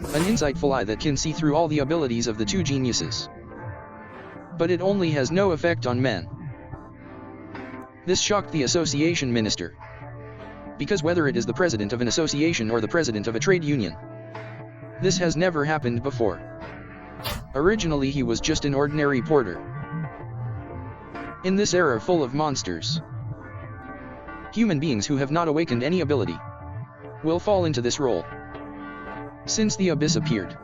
An insightful eye that can see through all the abilities of the two geniuses. But it only has no effect on men. This shocked the association minister. Because whether it is the president of an association or the president of a trade union, this has never happened before. Originally he was just an ordinary porter. In this era full of monsters, human beings who have not awakened any ability will fall into this role. Since the abyss appeared,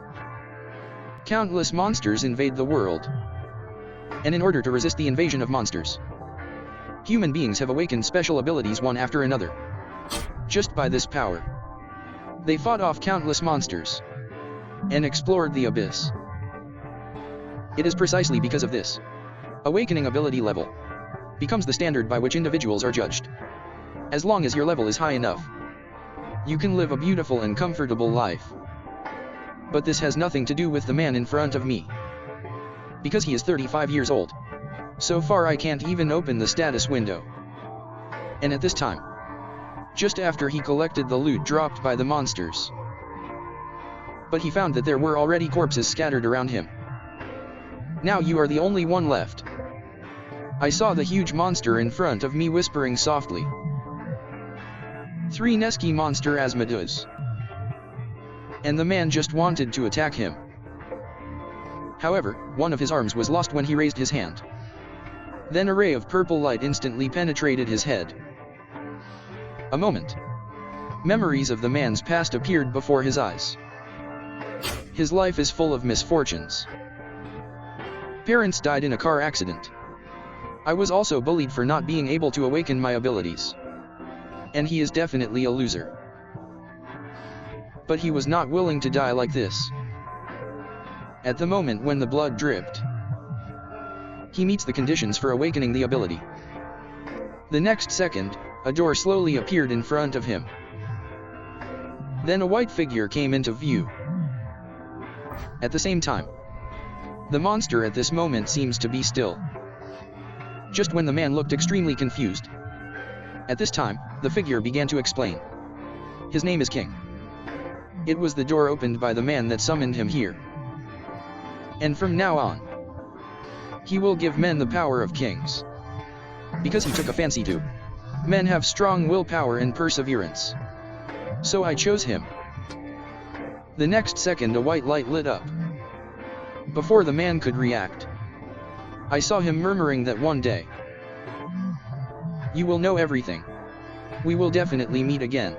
countless monsters invade the world. And in order to resist the invasion of monsters, human beings have awakened special abilities one after another. Just by this power, they fought off countless monsters and explored the abyss. It is precisely because of this awakening ability level becomes the standard by which individuals are judged. As long as your level is high enough, you can live a beautiful and comfortable life. But this has nothing to do with the man in front of me. Because he is 35 years old. So far I can't even open the status window. And at this time, just after he collected the loot dropped by the monsters, but he found that there were already corpses scattered around him. Now you are the only one left. I saw the huge monster in front of me whispering softly. 3 Neski monster Asmodeus. And the man just wanted to attack him. However, one of his arms was lost when he raised his hand. Then a ray of purple light instantly penetrated his head. A moment. Memories of the man's past appeared before his eyes. His life is full of misfortunes. Parents died in a car accident. I was also bullied for not being able to awaken my abilities. And he is definitely a loser. But he was not willing to die like this. At the moment when the blood dripped, he meets the conditions for awakening the ability. The next second, a door slowly appeared in front of him. Then a white figure came into view. At the same time, the monster at this moment seems to be still. Just when the man looked extremely confused. At this time, the figure began to explain. His name is King. It was the door opened by the man that summoned him here. And from now on, he will give men the power of kings. Because he took a fancy to men have strong willpower and perseverance. So I chose him. The next second a white light lit up. Before the man could react, I saw him murmuring that one day, you will know everything. We will definitely meet again.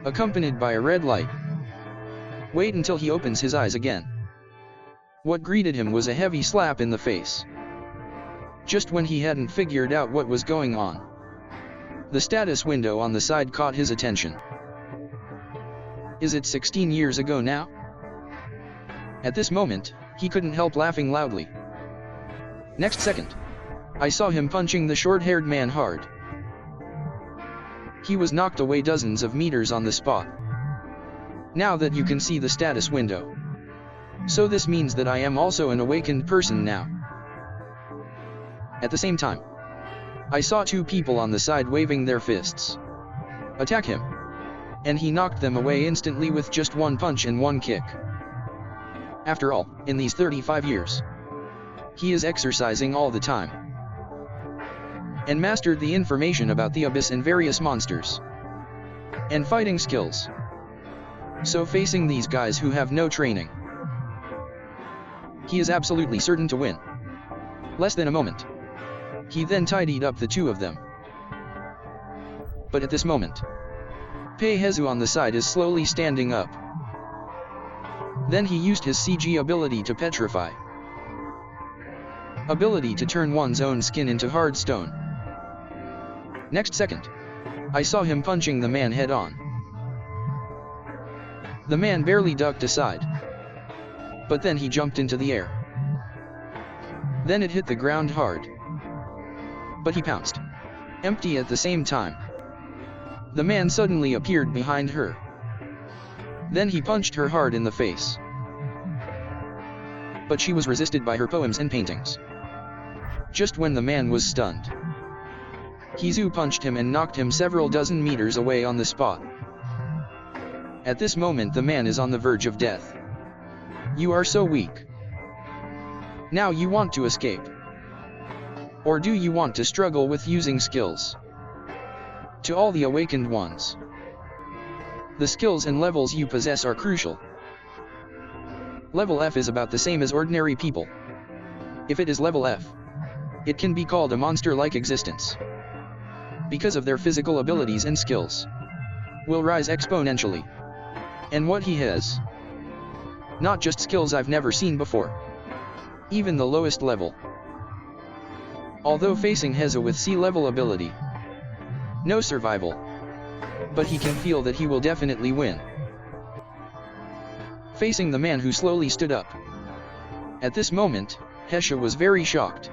Accompanied by a red light. Wait until he opens his eyes again. What greeted him was a heavy slap in the face. Just when he hadn't figured out what was going on, the status window on the side caught his attention. Is it 16 years ago now? At this moment, he couldn't help laughing loudly. Next second, I saw him punching the short-haired man hard. He was knocked away dozens of meters on the spot. Now that you can see the status window. So this means that I am also an awakened person now. At the same time, I saw 2 people on the side waving their fists. Attack him. And he knocked them away instantly with just 1 punch and 1 kick. After all, in these 35 years, he is exercising all the time. And mastered the information about the abyss and various monsters. And fighting skills. So facing these guys who have no training, he is absolutely certain to win. Less than a moment. He then tidied up the 2 of them. But at this moment, Taehyun on the side is slowly standing up. Then he used his CG ability to petrify. Ability to turn one's own skin into hard stone. Next second, I saw him punching the man head on. The man barely ducked aside. But then he jumped into the air. Then it hit the ground hard. But he pounced. Empty at the same time. The man suddenly appeared behind her. Then he punched her hard in the face. But she was resisted by her poems and paintings. Just when the man was stunned, Kizu punched him and knocked him several dozen meters away on the spot. At this moment the man is on the verge of death. You are so weak. Now you want to escape. Or do you want to struggle with using skills? To all the awakened ones, the skills and levels you possess are crucial. Level F is about the same as ordinary people. If it is level F, it can be called a monster-like existence, because of their physical abilities and skills will rise exponentially. And what he has, not just skills I've never seen before, even the lowest level. Although facing Heza with C-level ability, no survival, but he can feel that he will definitely win. Facing the man who slowly stood up. At this moment, Hesha was very shocked.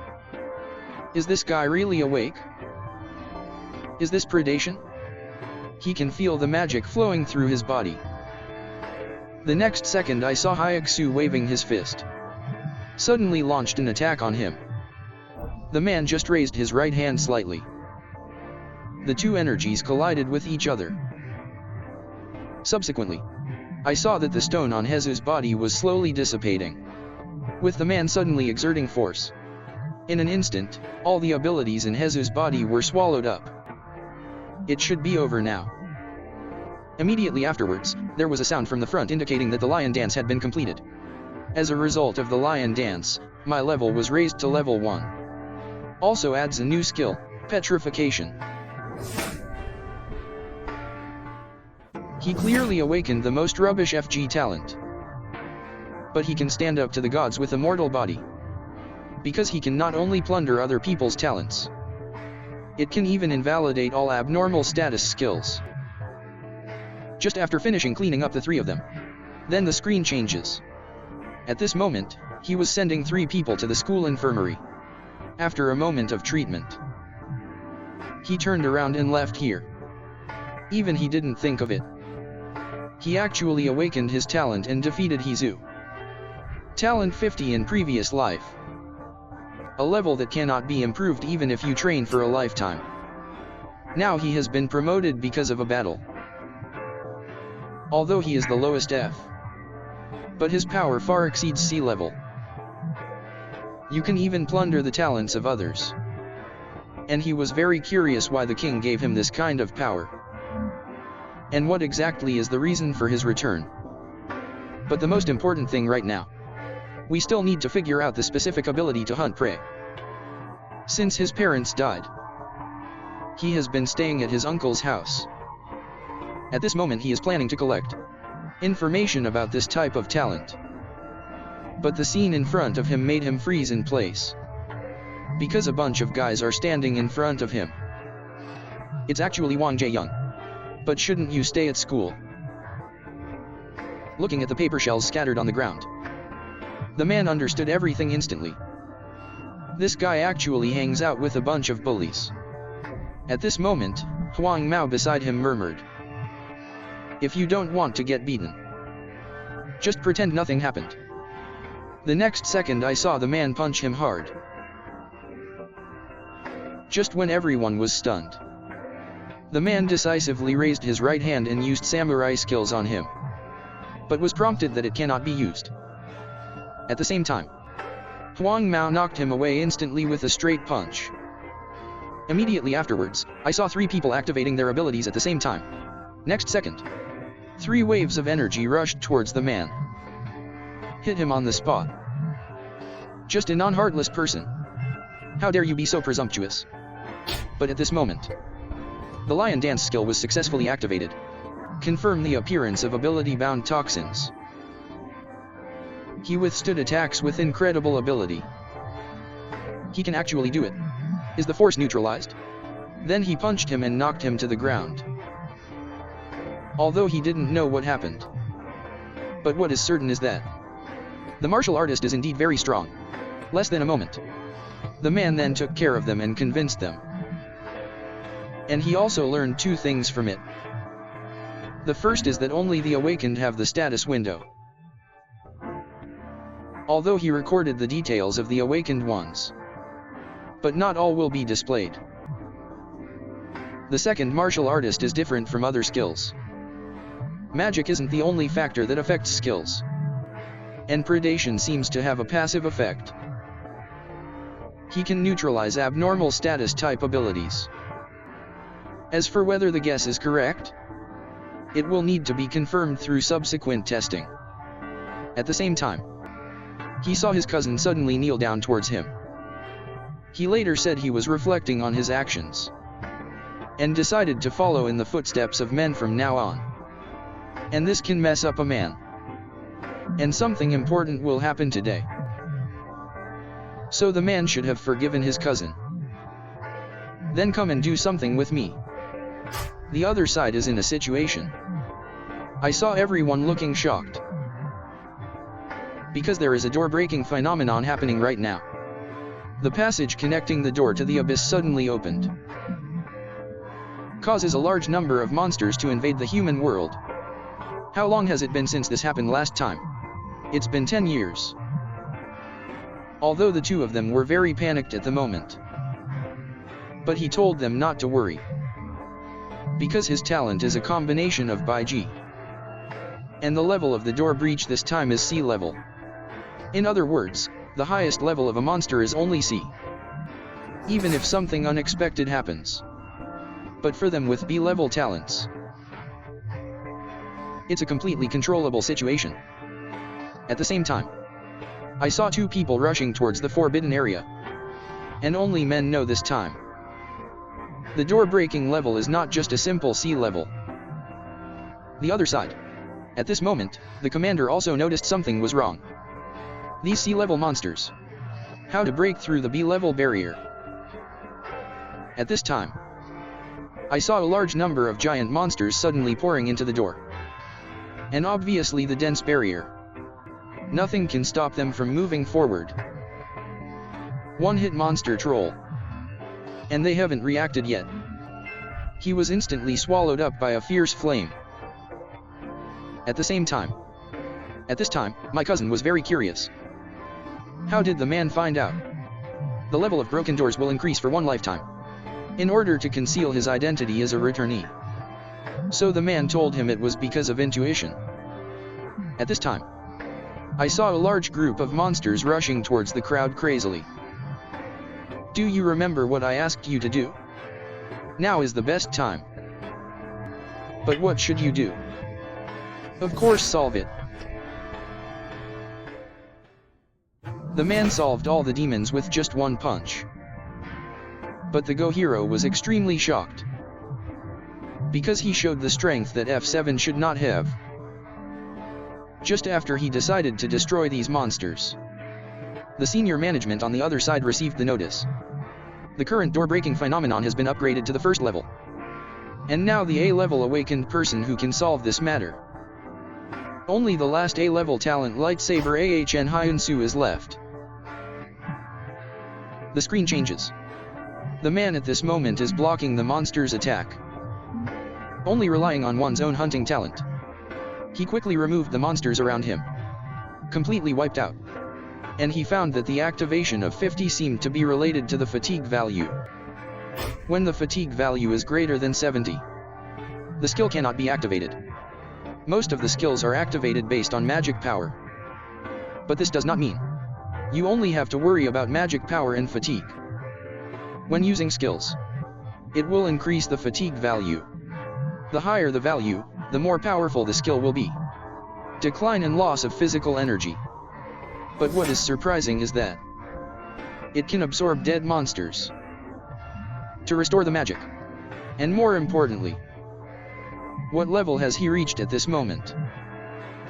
Is this guy really awake? Is this predation? He can feel the magic flowing through his body. The next second I saw Hyaksu waving his fist, suddenly launched an attack on him. The man just raised his right hand slightly. The two energies collided with each other. Subsequently, I saw that the stone on Hezu's body was slowly dissipating, with the man suddenly exerting force. In an instant, all the abilities in Hezu's body were swallowed up. It should be over now. Immediately afterwards, there was a sound from the front indicating that the lion dance had been completed. As a result of the lion dance, my level was raised to level 1. Also adds a new skill, petrification. He clearly awakened the most rubbish FG talent. But he can stand up to the gods with a mortal body, because he can not only plunder other people's talents, it can even invalidate all abnormal status skills. Just after finishing cleaning up the three of them, then the screen changes. At this moment, he was sending 3 people to the school infirmary. After a moment of treatment, he turned around and left here. Even he didn't think of it. He actually awakened his talent and defeated Hizu. Talent 50 in previous life. A level that cannot be improved even if you train for a lifetime. Now he has been promoted because of a battle. Although he is the lowest F, but his power far exceeds C level. You can even plunder the talents of others. And he was very curious why the king gave him this kind of power, and what exactly is the reason for his return. But the most important thing right now, we still need to figure out the specific ability to hunt prey. Since his parents died, he has been staying at his uncle's house. At this moment he is planning to collect information about this type of talent. But the scene in front of him made him freeze in place, because a bunch of guys are standing in front of him. It's actually Wang Jae-young. But shouldn't you stay at school? Looking at the paper shells scattered on the ground, the man understood everything instantly. This guy actually hangs out with a bunch of bullies. At this moment, Huang Mao beside him murmured, "If you don't want to get beaten, just pretend nothing happened." The next second I saw the man punch him hard. Just when everyone was stunned, the man decisively raised his right hand and used samurai skills on him, but was prompted that it cannot be used. At the same time, Huang Mao knocked him away instantly with a straight punch. Immediately afterwards, I saw 3 people activating their abilities at the same time. Next second, 3 waves of energy rushed towards the man, hit him on the spot. Just a non-heartless person. How dare you be so presumptuous? But at this moment, the lion dance skill was successfully activated. Confirm the appearance of ability-bound toxins. He withstood attacks with incredible ability. He can actually do it. Is the force neutralized? Then he punched him and knocked him to the ground. Although he didn't know what happened. But what is certain is that the martial artist is indeed very strong. Less than a moment. The man then took care of them and convinced them. And he also learned 2 things from it. The first is that only the awakened have the status window. Although he recorded the details of the awakened ones, but not all will be displayed. The second martial artist is different from other skills. magic isn't the only factor that affects skills. And predation seems to have a passive effect. He can neutralize abnormal status type abilities. As for whether the guess is correct, it will need to be confirmed through subsequent testing. At the same time, he saw his cousin suddenly kneel down towards him. He later said he was reflecting on his actions, and decided to follow in the footsteps of men from now on. And this can mess up a man. And something important will happen today. So the man should have forgiven his cousin. Then come and do something with me. The other side is in a situation. I saw everyone looking shocked. Because there is a door-breaking phenomenon happening right now. The passage connecting the door to the abyss suddenly opened. Causes a large number of monsters to invade the human world. How long has it been since this happened last time? It's been 10 years. Although the two of them were very panicked at the moment. But he told them not to worry. Because his talent is a combination of by G. And the level of the door breach this time is C level. In other words, the highest level of a monster is only C. Even if something unexpected happens. But for them with B-level talents, it's a completely controllable situation. At the same time, I saw two people rushing towards the forbidden area. And only men know this time. The door-breaking level is not just a simple C level. The other side. At this moment, the commander also noticed something was wrong. These C-level monsters. How to break through the B-level barrier. At this time, I saw a large number of giant monsters suddenly pouring into the door. And obviously the dense barrier. Nothing can stop them from moving forward. One-hit monster troll. And they haven't reacted yet. He was instantly swallowed up by a fierce flame. At the same time. At this time, my cousin was very curious. How did the man find out? The level of broken doors will increase for one lifetime. In order to conceal his identity as a returnee. So the man told him it was because of intuition. At this time, I saw a large group of monsters rushing towards the crowd crazily. Do you remember what I asked you to do? Now is the best time. But what should you do? Of course, solve it. The man solved all the demons with just one punch. But the Go hero was extremely shocked. Because he showed the strength that F7 should not have. Just after he decided to destroy these monsters. The senior management on the other side received the notice. The current door-breaking phenomenon has been upgraded to the first level. And now the A-level awakened person who can solve this matter. Only the last A-level talent lightsaber Ahn Hyun-soo is left. The screen changes. The man at this moment is blocking the monster's attack. Only relying on one's own hunting talent. He quickly removed the monsters around him. Completely wiped out. And he found that the activation of 50 seemed to be related to the fatigue value. When the fatigue value is greater than 70, the skill cannot be activated. Most of the skills are activated based on magic power. But this does not mean you only have to worry about magic power and fatigue. When using skills, it will increase the fatigue value. The higher the value, the more powerful the skill will be. Decline and loss of physical energy. But what is surprising is that it can absorb dead monsters to restore the magic. And more importantly, what level has he reached at this moment?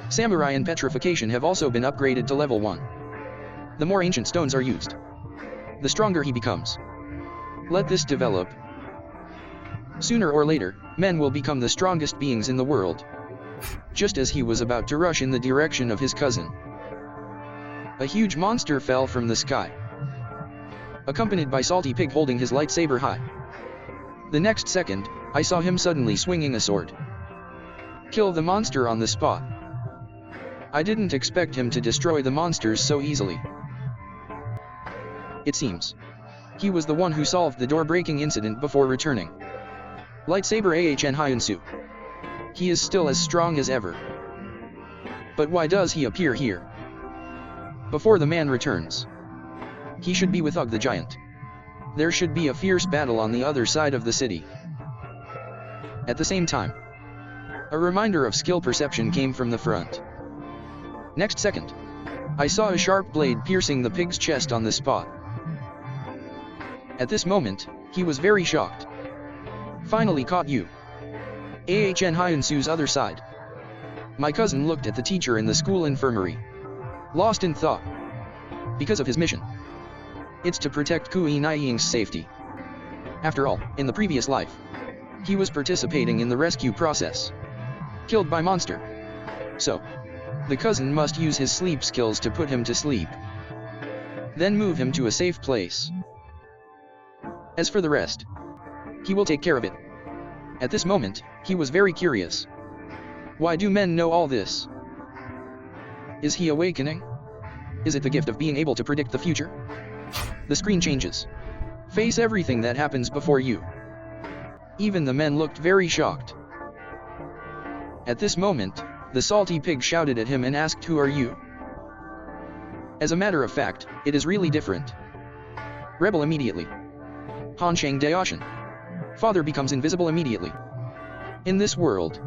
Samurai and Petrification have also been upgraded to level 1. The more ancient stones are used, the stronger he becomes. Let this develop. Sooner or later, men will become the strongest beings in the world. Just as he was about to rush in the direction of his cousin, a huge monster fell from the sky, accompanied by Salty Pig holding his lightsaber high. The next second, I saw him suddenly swinging a sword. Kill the monster on the spot. I didn't expect him to destroy the monsters so easily. It seems he was the one who solved the door-breaking incident before returning. Lightsaber Ahn Hyun-soo. he is still as strong as ever. But why does he appear here? Before the man returns, he should be with Og the giant. There should be a fierce battle on the other side of the city. At the same time, a reminder of skill perception came from the front. Next second, I saw a sharp blade piercing the pig's chest on the spot. At this moment, he was very shocked. Finally caught you. Ahn Hyun Su's other side. My cousin looked at the teacher in the school infirmary, lost in thought. Because of his mission. It's to protect Kui Nying's safety. After all, in the previous life, he was participating in the rescue process. Killed by monster. So, the cousin must use his sleep skills to put him to sleep. Then move him to a safe place. As for the rest, he will take care of it. At this moment, he was very curious. Why do men know all this? Is he awakening? Is it the gift of being able to predict the future? The screen changes. Face everything that happens before you. Even the men looked very shocked. At this moment, the salty pig shouted at him and asked, "Who are you?" As a matter of fact, it is really different. Rebel immediately. Hansheng Daoshan. Father becomes invisible immediately. In this world,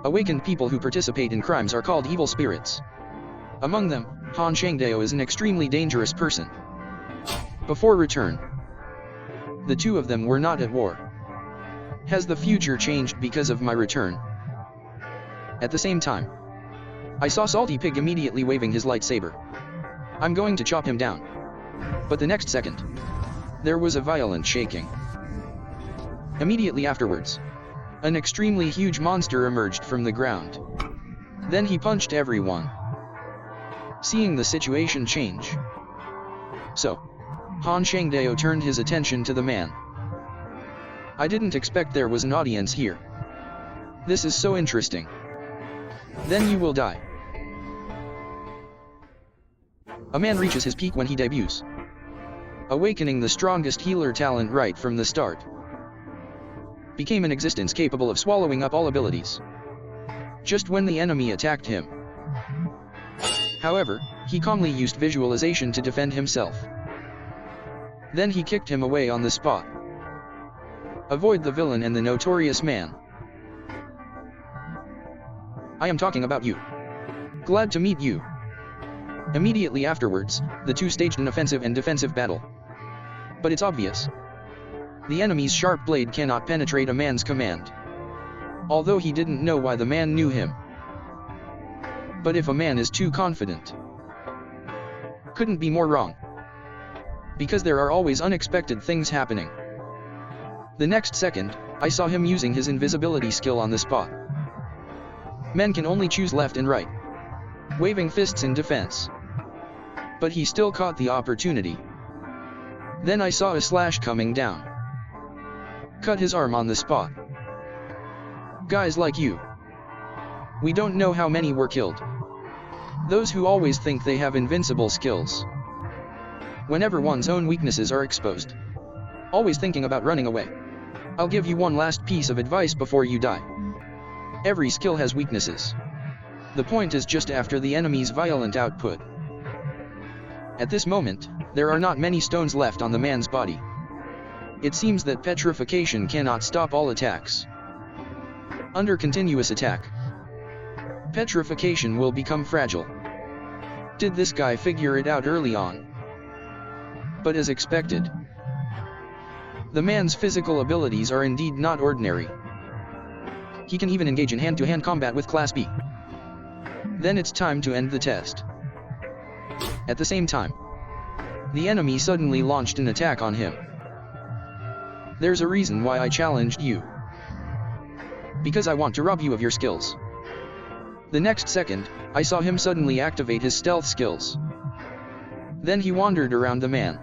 awakened people who participate in crimes are called evil spirits. Among them, Han Shengdao is an extremely dangerous person. Before return, the two of them were not at war. Has the future changed because of my return? At the same time, I saw Salty Pig immediately waving his lightsaber. I'm going to chop him down. But the next second, there was a violent shaking. Immediately afterwards, an extremely huge monster emerged from the ground. Then he punched everyone. Seeing the situation change. So, Han Shengdao turned his attention to the man. I didn't expect there was an audience here. This is so interesting. Then you will die. A man reaches his peak when he debuts, awakening the strongest healer talent right from the start. Became an existence capable of swallowing up all abilities. Just when the enemy attacked him. However, he calmly used visualization to defend himself. Then he kicked him away on the spot. Avoid the villain and the notorious man. I am talking about you. Glad to meet you. Immediately afterwards, the two staged an offensive and defensive battle. But it's obvious. The enemy's sharp blade cannot penetrate a man's command. Although he didn't know why the man knew him. But if a man is too confident, couldn't be more wrong. Because there are always unexpected things happening. The next second, I saw him using his invisibility skill on the spot. Men can only choose left and right, waving fists in defense. But he still caught the opportunity. Then I saw a slash coming down. Cut his arm on the spot. Guys like you, we don't know how many were killed. Those who always think they have invincible skills. Whenever one's own weaknesses are exposed, always thinking about running away. I'll give you one last piece of advice before you die. Every skill has weaknesses. The point is just after the enemy's violent output. At this moment, there are not many stones left on the man's body. It seems that petrification cannot stop all attacks. Under continuous attack, petrification will become fragile. Did this guy figure it out early on? But as expected, the man's physical abilities are indeed not ordinary. He can even engage in hand-to-hand combat with Class B. Then it's time to end the test. At the same time, the enemy suddenly launched an attack on him. There's a reason why I challenged you. Because I want to rob you of your skills. The next second, I saw him suddenly activate his stealth skills. Then he wandered around the man.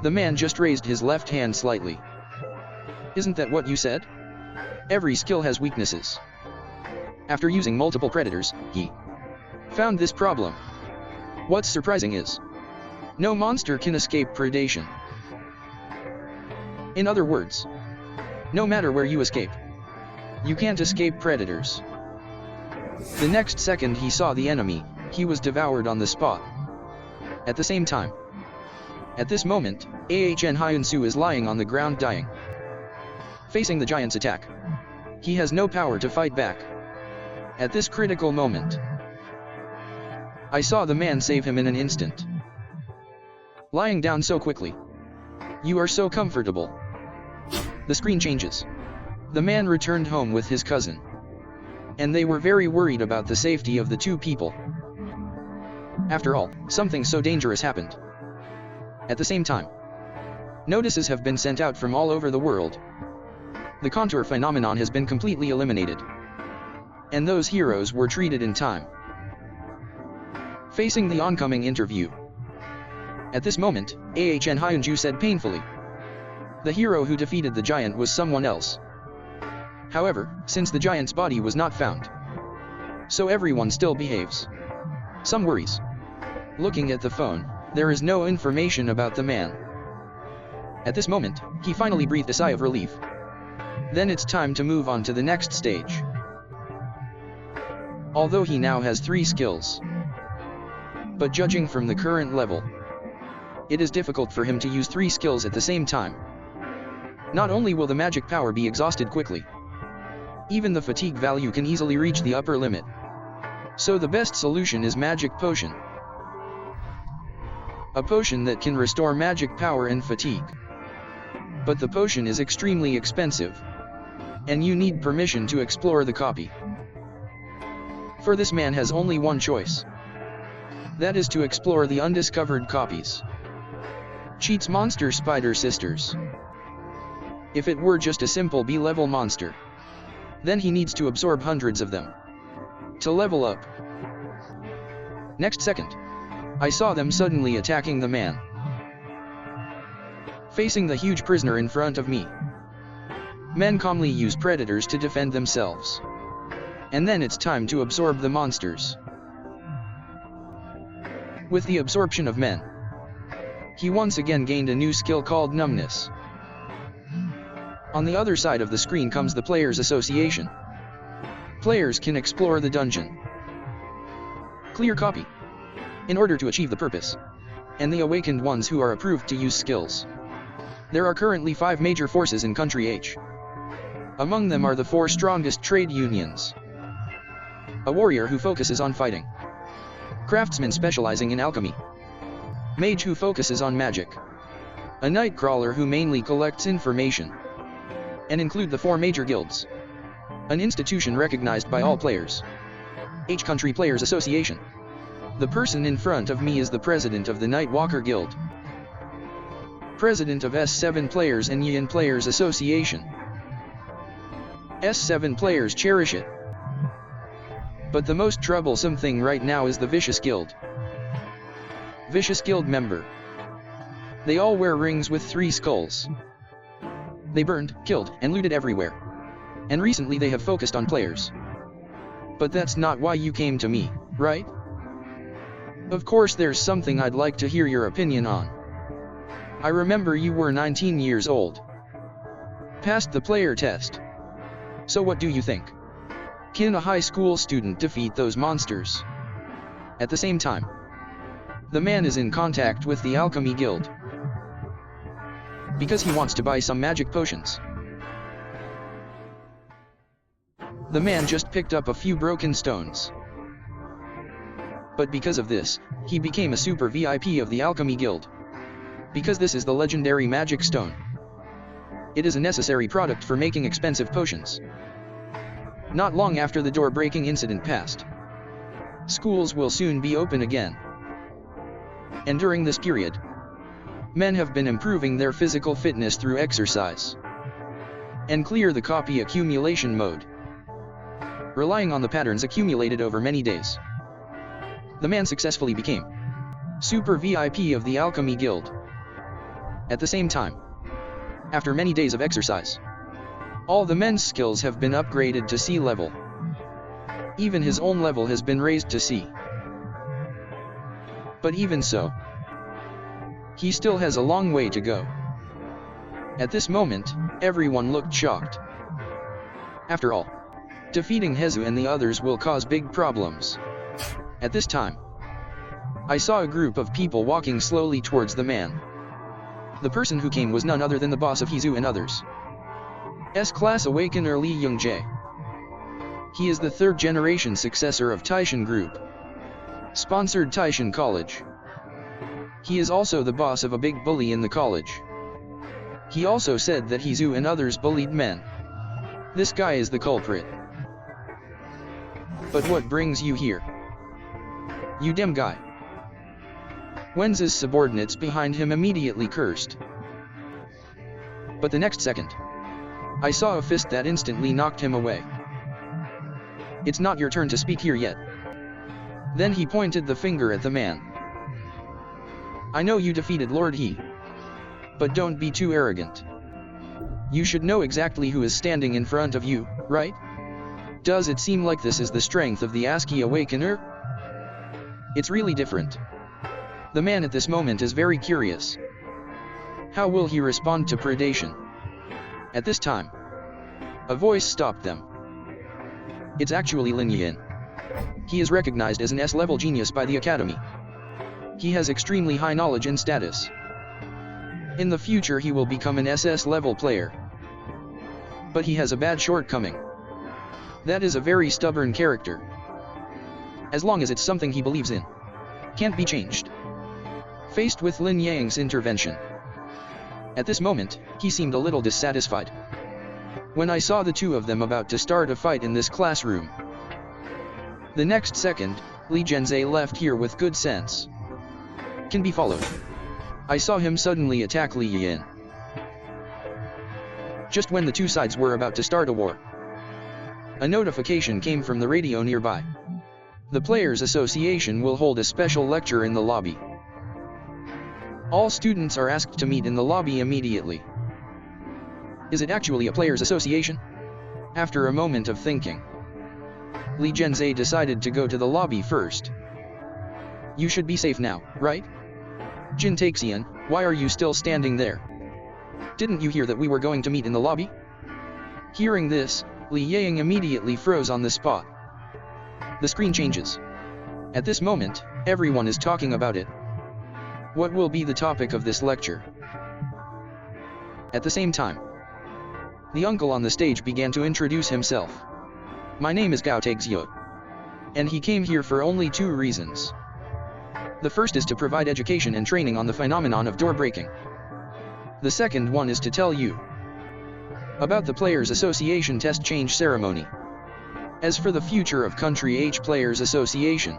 The man just raised his left hand slightly. Isn't that what you said? Every skill has weaknesses. After using multiple predators, he found this problem. What's surprising is, no monster can escape predation. In other words, no matter where you escape, You can't escape predators. The next second he saw the enemy, he was devoured on the spot. At the same time. At this moment, Ahn Hyun-soo is lying on the ground dying. Facing the giant's attack. He has no power to fight back. At this critical moment, I saw the man save him in an instant. Lying down so quickly. You are so comfortable. The screen changes. The man returned home with his cousin. And they were very worried about the safety of the two people. After all, something so dangerous happened. At the same time, notices have been sent out from all over the world. The contour phenomenon has been completely eliminated. And those heroes were treated in time. Facing the oncoming interview. At this moment, Ahn Hyun-soo said painfully. The hero who defeated the giant was someone else. However, since the giant's body was not found, so everyone still behaves. Some worries. Looking at the phone, there is no information about the man. At this moment, he finally breathed a sigh of relief. Then it's time to move on to the next stage. Although he now has 3 skills. But judging from the current level, it is difficult for him to use 3 skills at the same time. Not only will the magic power be exhausted quickly, even the fatigue value can easily reach the upper limit. So the best solution is magic potion. A potion that can restore magic power and fatigue. But the potion is extremely expensive. And you need permission to explore the copy. For this man has only one choice. That is to explore the undiscovered copies. Cheats monster spider sisters. If it were just a simple B-level monster, then he needs to absorb hundreds of them to level up. Next second, I saw them suddenly attacking the man. Facing the huge prisoner in front of me. Men calmly use predators to defend themselves. And then it's time to absorb the monsters. With the absorption of men, he once again gained a new skill called numbness. On the other side of the screen comes the Players Association. Players can explore the dungeon. Clear copy. In order to achieve the purpose. And the awakened ones who are approved to use skills. There are currently 5 major forces in country H. Among them are the 4 strongest trade unions. A warrior who focuses on fighting. Craftsman specializing in alchemy. Mage who focuses on magic. A nightcrawler who mainly collects information. And include the 4 major guilds. An institution recognized by all players. H Country Players Association. The person in front of me is the president of the Nightwalker Guild. President of S7 Players and Yin Players Association. S7 players cherish it. But the most troublesome thing right now is the Vicious Guild. Vicious Guild member. They all wear rings with 3 skulls. They burned, killed, and looted everywhere. And recently they have focused on players. But that's not why you came to me, right? Of course there's something I'd like to hear your opinion on. I remember you were 19 years old. Passed the player test. So what do you think? Can a high school student defeat those monsters? At the same time, the man is in contact with the Alchemy Guild. Because he wants to buy some magic potions. The man just picked up a few broken stones. But because of this, he became a super VIP of the Alchemy Guild. Because this is the legendary magic stone. It is a necessary product for making expensive potions. Not long after the door-breaking incident passed, schools will soon be open again. And during this period, men have been improving their physical fitness through exercise. And clear the copy accumulation mode. Relying on the patterns accumulated over many days. The man successfully became Super VIP of the Alchemy Guild. At the same time, after many days of exercise, all the men's skills have been upgraded to C level. Even his own level has been raised to C. But even so, he still has a long way to go. At this moment, everyone looked shocked. After all, defeating Hezu and the others will cause big problems. At this time, I saw a group of people walking slowly towards the man. The person who came was none other than the boss of Hezu and others. S-Class Awakener Lee Young-jae. He is the third-generation successor of Taishan Group, sponsored Taishan College. He is also the boss of a big bully in the college. He also said that Hezu and others bullied men. This guy is the culprit. But what brings you here? You damn guy. Wen's subordinates behind him immediately cursed. But the next second, I saw a fist that instantly knocked him away. It's not your turn to speak here yet. Then he pointed the finger at the man. I know you defeated Lord He. But don't be too arrogant. You should know exactly who is standing in front of you, right? Does it seem like this is the strength of the ASCII Awakener? It's really different. The man at this moment is very curious. How will he respond to predation? At this time, a voice stopped them. It's actually Lin Yin. He is recognized as an S-level genius by the Academy. He has extremely high knowledge and status. In the future he will become an SS-level player. But he has a bad shortcoming. That is a very stubborn character. As long as it's something he believes in, can't be changed. Faced with Lin Yang's intervention, at this moment, he seemed a little dissatisfied. When I saw the two of them about to start a fight in this classroom, the next second, Li Zhenze left here with good sense. Can be followed. I saw him suddenly attack Li Yin. Just when the two sides were about to start a war, a notification came from the radio nearby. The Players Association will hold a special lecture in the lobby. All students are asked to meet in the lobby immediately. Is it actually a Players Association? After a moment of thinking, Li Zhenze decided to go to the lobby first. You should be safe now, right? Jin Taehyun, why are you still standing there? Didn't you hear that we were going to meet in the lobby? Hearing this, Li Yang immediately froze on the spot. The screen changes. At this moment, everyone is talking about it. What will be the topic of this lecture? At the same time, the uncle on the stage began to introduce himself. My name is Gao Taehyun, and he came here for only two reasons. The first is to provide education and training on the phenomenon of door breaking. The second one is to tell you about the Players Association test change ceremony. As for the future of Country H Players Association,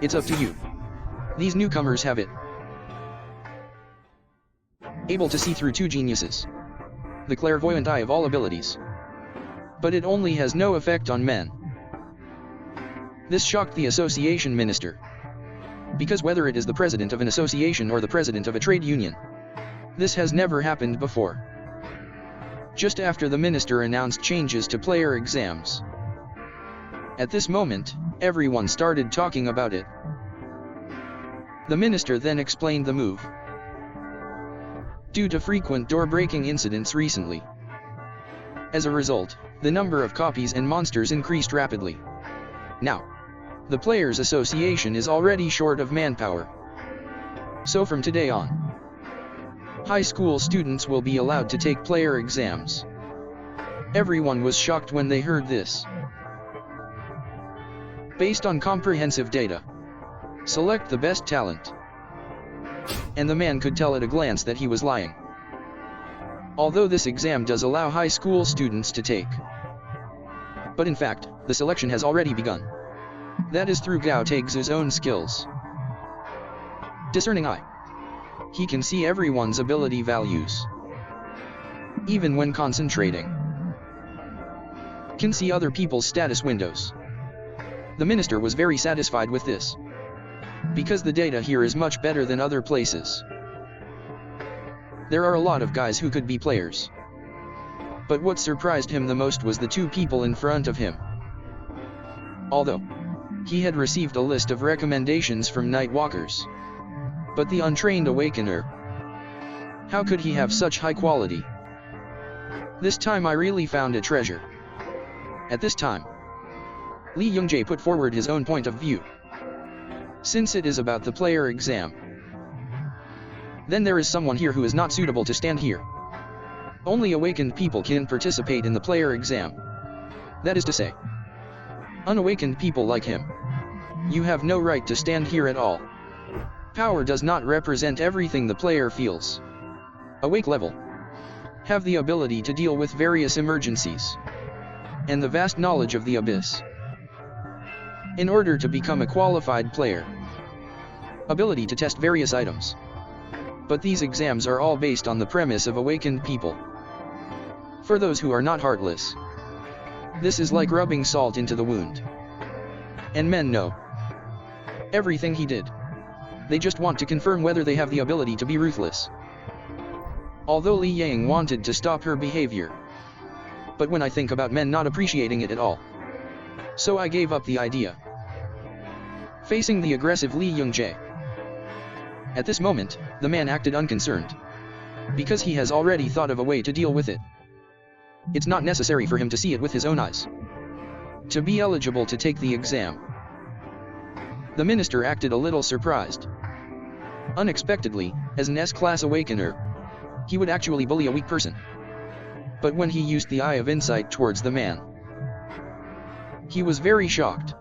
it's up to you. These newcomers have it. Able to see through two geniuses. The clairvoyant eye of all abilities. But it only has no effect on men. This shocked the association minister. Because whether it is the president of an association or the president of a trade union, this has never happened before. Just after the minister announced changes to player exams. At this moment, everyone started talking about it. The minister then explained the move. Due to frequent door-breaking incidents recently. As a result, the number of copies and monsters increased rapidly. Now, the Players Association is already short of manpower. So from today on, high school students will be allowed to take player exams. Everyone was shocked when they heard this. Based on comprehensive data, select the best talent. And the man could tell at a glance that he was lying. Although this exam does allow high school students to take. But in fact, the selection has already begun. That is through Gao Taehyun's own skills. Discerning eye. He can see everyone's ability values. Even when concentrating. Can see other people's status windows. The minister was very satisfied with this. Because the data here is much better than other places. There are a lot of guys who could be players. But what surprised him the most was the two people in front of him. Although he had received a list of recommendations from Nightwalkers. But the untrained Awakener, how could he have such high quality? This time I really found a treasure. At this time, Lee Young-jae put forward his own point of view. Since it is about the player exam, then there is someone here who is not suitable to stand here. Only awakened people can participate in the player exam. That is to say, unawakened people like him. You have no right to stand here at all. Power does not represent everything the player feels. Awake level have the ability to deal with various emergencies, and the vast knowledge of the abyss. In order to become a qualified player, ability to test various items. But these exams are all based on the premise of awakened people. For those who are not heartless, this is like rubbing salt into the wound. And men know everything he did. They just want to confirm whether they have the ability to be ruthless. Although Li Yang wanted to stop her behavior, but when I think about men not appreciating it at all, so I gave up the idea. Facing the aggressive Lee Young-jae. At this moment, the man acted unconcerned, because he has already thought of a way to deal with it. It's not necessary for him to see it with his own eyes to be eligible to take the exam. The minister acted a little surprised. Unexpectedly, as an S-class awakener, he would actually bully a weak person. But when he used the eye of insight towards the man, he was very shocked,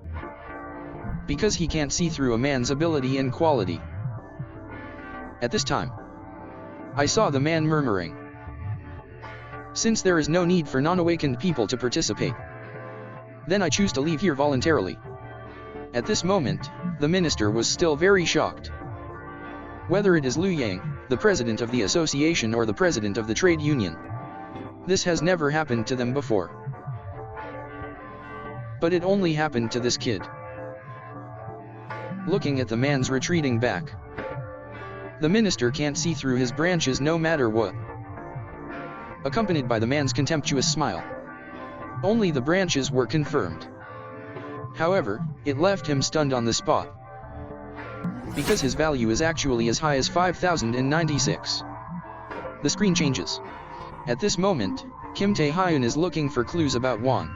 because he can't see through a man's ability and quality. At this time, I saw the man murmuring, "Since there is no need for non-awakened people to participate, then I choose to leave here voluntarily." At this moment, the minister was still very shocked. Whether it is Liu Yang, the president of the association, or the president of the trade union, this has never happened to them before. But it only happened to this kid. Looking at the man's retreating back, the minister can't see through his branches no matter what. Accompanied by the man's contemptuous smile, only the branches were confirmed. However, it left him stunned on the spot, because his value is actually as high as 5096. The screen changes. At this moment, Kim Taehyun is looking for clues about Won.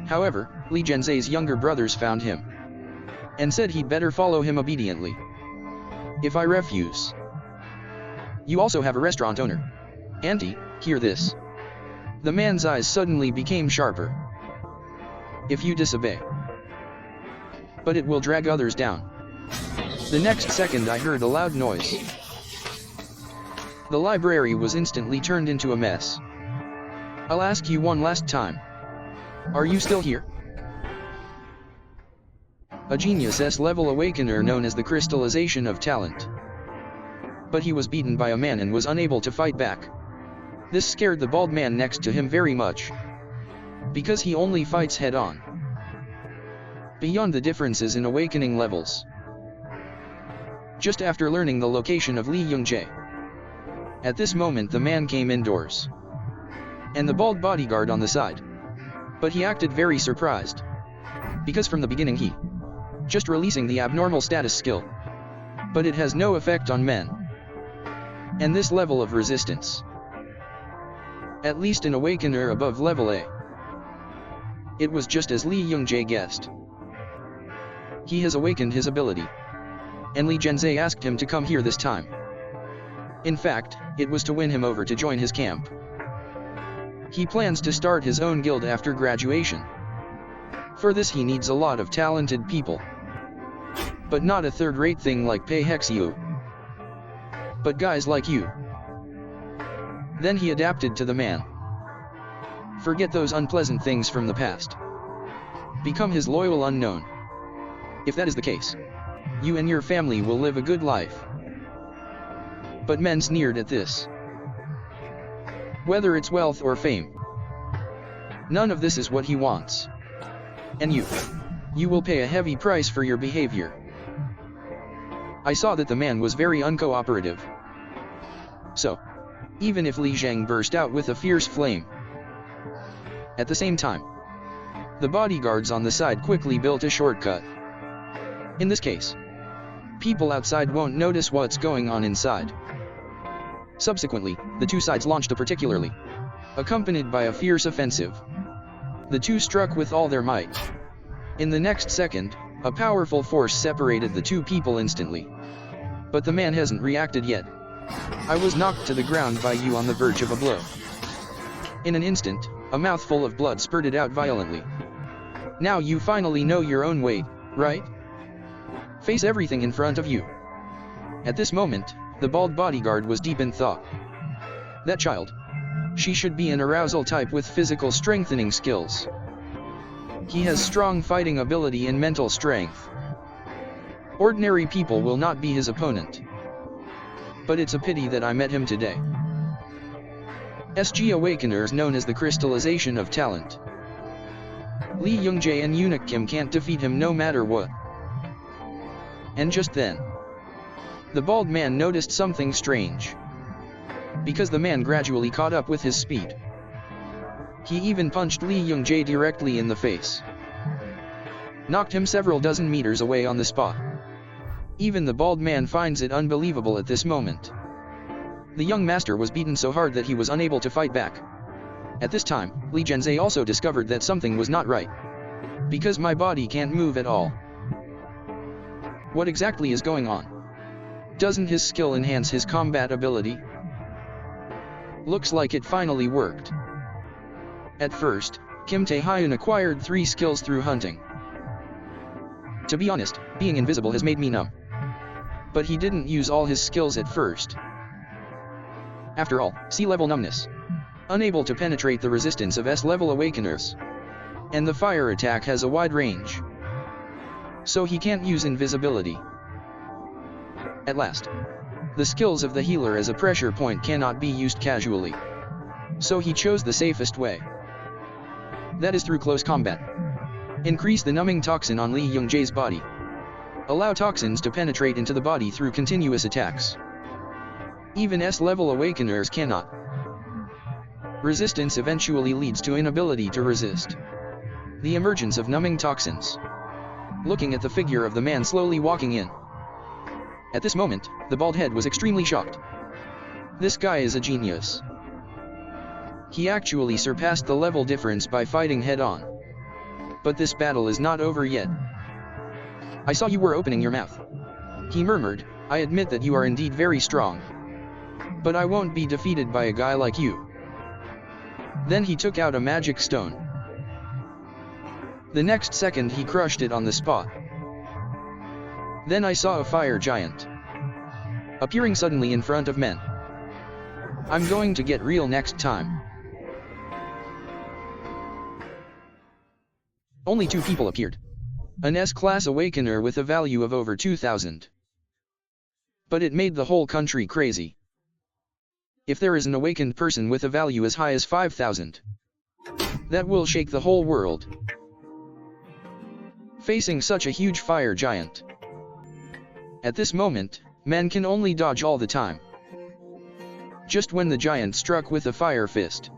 However, Lee Genzae's younger brothers found him, and said he'd better follow him obediently. If I refuse, you also have a restaurant owner. Auntie, hear this. The man's eyes suddenly became sharper. If you disobey, but it will drag others down. The next second I heard a loud noise. The library was instantly turned into a mess. I'll ask you one last time. Are you still here? A genius S-level awakener known as the crystallization of talent. But he was beaten by a man and was unable to fight back. This scared the bald man next to him very much, because he only fights head-on. Beyond the differences in awakening levels. Just after learning the location of Lee Young-jae, at this moment the man came indoors, and the bald bodyguard on the side. But he acted very surprised, because from the beginning he just releasing the abnormal status skill, but it has no effect on men. And this level of resistance, at least an awakener above level A. It was just as Lee Young-jae guessed. He has awakened his ability, and Lee Genzae asked him to come here this time. In fact, it was to win him over to join his camp. He plans to start his own guild after graduation. For this he needs a lot of talented people. But not a third-rate thing like Pei Hexiu, but guys like you. Then he adapted to the man. Forget those unpleasant things from the past. Become his loyal unknown. If that is the case, you and your family will live a good life. But men sneered at this. Whether it's wealth or fame, none of this is what he wants. And you will pay a heavy price for your behavior. I saw that the man was very uncooperative. So, even if Li Zhang burst out with a fierce flame, at the same time, the bodyguards on the side quickly built a shortcut. In this case, people outside won't notice what's going on inside. Subsequently, the two sides launched a particularly, accompanied by a fierce offensive. The two struck with all their might. In the next second, a powerful force separated the two people instantly. But the man hasn't reacted yet. I was knocked to the ground by you on the verge of a blow. In an instant, a mouthful of blood spurted out violently. Now you finally know your own weight, right? Face everything in front of you. At this moment, the bald bodyguard was deep in thought. That child. She should be an arousal type with physical strengthening skills. He has strong fighting ability and mental strength. Ordinary people will not be his opponent. But it's a pity that I met him today. SG Awakeners known as the crystallization of talent. Lee Young-jae and Eunuch Kim can't defeat him no matter what. And just then, the bald man noticed something strange. Because the man gradually caught up with his speed. He even punched Lee Young-jae directly in the face. Knocked him several dozen meters away on the spot. Even the bald man finds it unbelievable at this moment. The young master was beaten so hard that he was unable to fight back. At this time, Lee Genzae also discovered that something was not right. Because my body can't move at all. What exactly is going on? Doesn't his skill enhance his combat ability? Looks like it finally worked. At first, Kim Taehyun acquired 3 skills through hunting. To be honest, being invisible has made me numb. But he didn't use all his skills at first. After all, C-level numbness. Unable to penetrate the resistance of S-level awakeners. And the fire attack has a wide range. So he can't use invisibility. At last, the skills of the healer as a pressure point cannot be used casually. So he chose the safest way. That is through close combat. Increase the numbing toxin on Lee Young-jae's body. Allow toxins to penetrate into the body through continuous attacks. Even S-level awakeners cannot. Resistance eventually leads to inability to resist. The emergence of numbing toxins. Looking at the figure of the man slowly walking in. At this moment, the bald head was extremely shocked. This guy is a genius. He actually surpassed the level difference by fighting head-on. But this battle is not over yet. I saw you were opening your mouth. He murmured, I admit that you are indeed very strong. But I won't be defeated by a guy like you. Then he took out a magic stone. The next second he crushed it on the spot. Then I saw a fire giant. Appearing suddenly in front of men. I'm going to get real next time. Only 2 people appeared. An S-class awakener with a value of over 2,000. But it made the whole country crazy. If there is an awakened person with a value as high as 5,000, that will shake the whole world. Facing such a huge fire giant. At this moment, men can only dodge all the time. Just when the giant struck with a fire fist,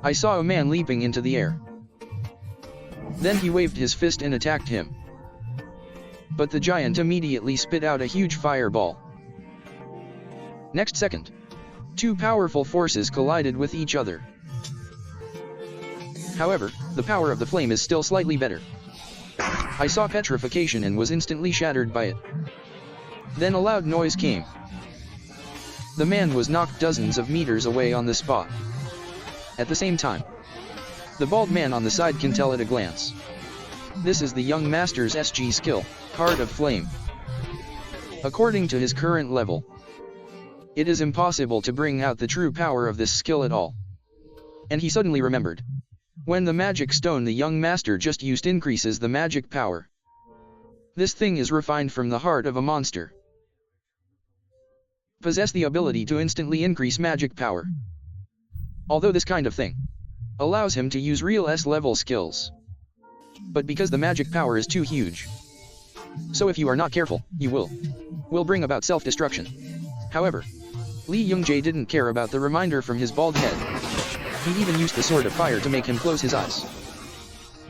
I saw a man leaping into the air. Then he waved his fist and attacked him. But the giant immediately spit out a huge fireball. Next second, 2 powerful forces collided with each other. However, the power of the flame is still slightly better. I saw petrification and was instantly shattered by it. Then a loud noise came. The man was knocked dozens of meters away on the spot. At the same time, the bald man on the side can tell at a glance. This is the young master's SG skill, Heart of Flame. According to his current level, it is impossible to bring out the true power of this skill at all. And he suddenly remembered. When the magic stone the young master just used increases the magic power. This thing is refined from the heart of a monster. Possess the ability to instantly increase magic power. Although this kind of thing allows him to use real S-level skills. But because the magic power is too huge. So if you are not careful, you will bring about self-destruction. However, Lee Young-jae didn't care about the reminder from his bald head. He even used the sword of fire to make him close his eyes.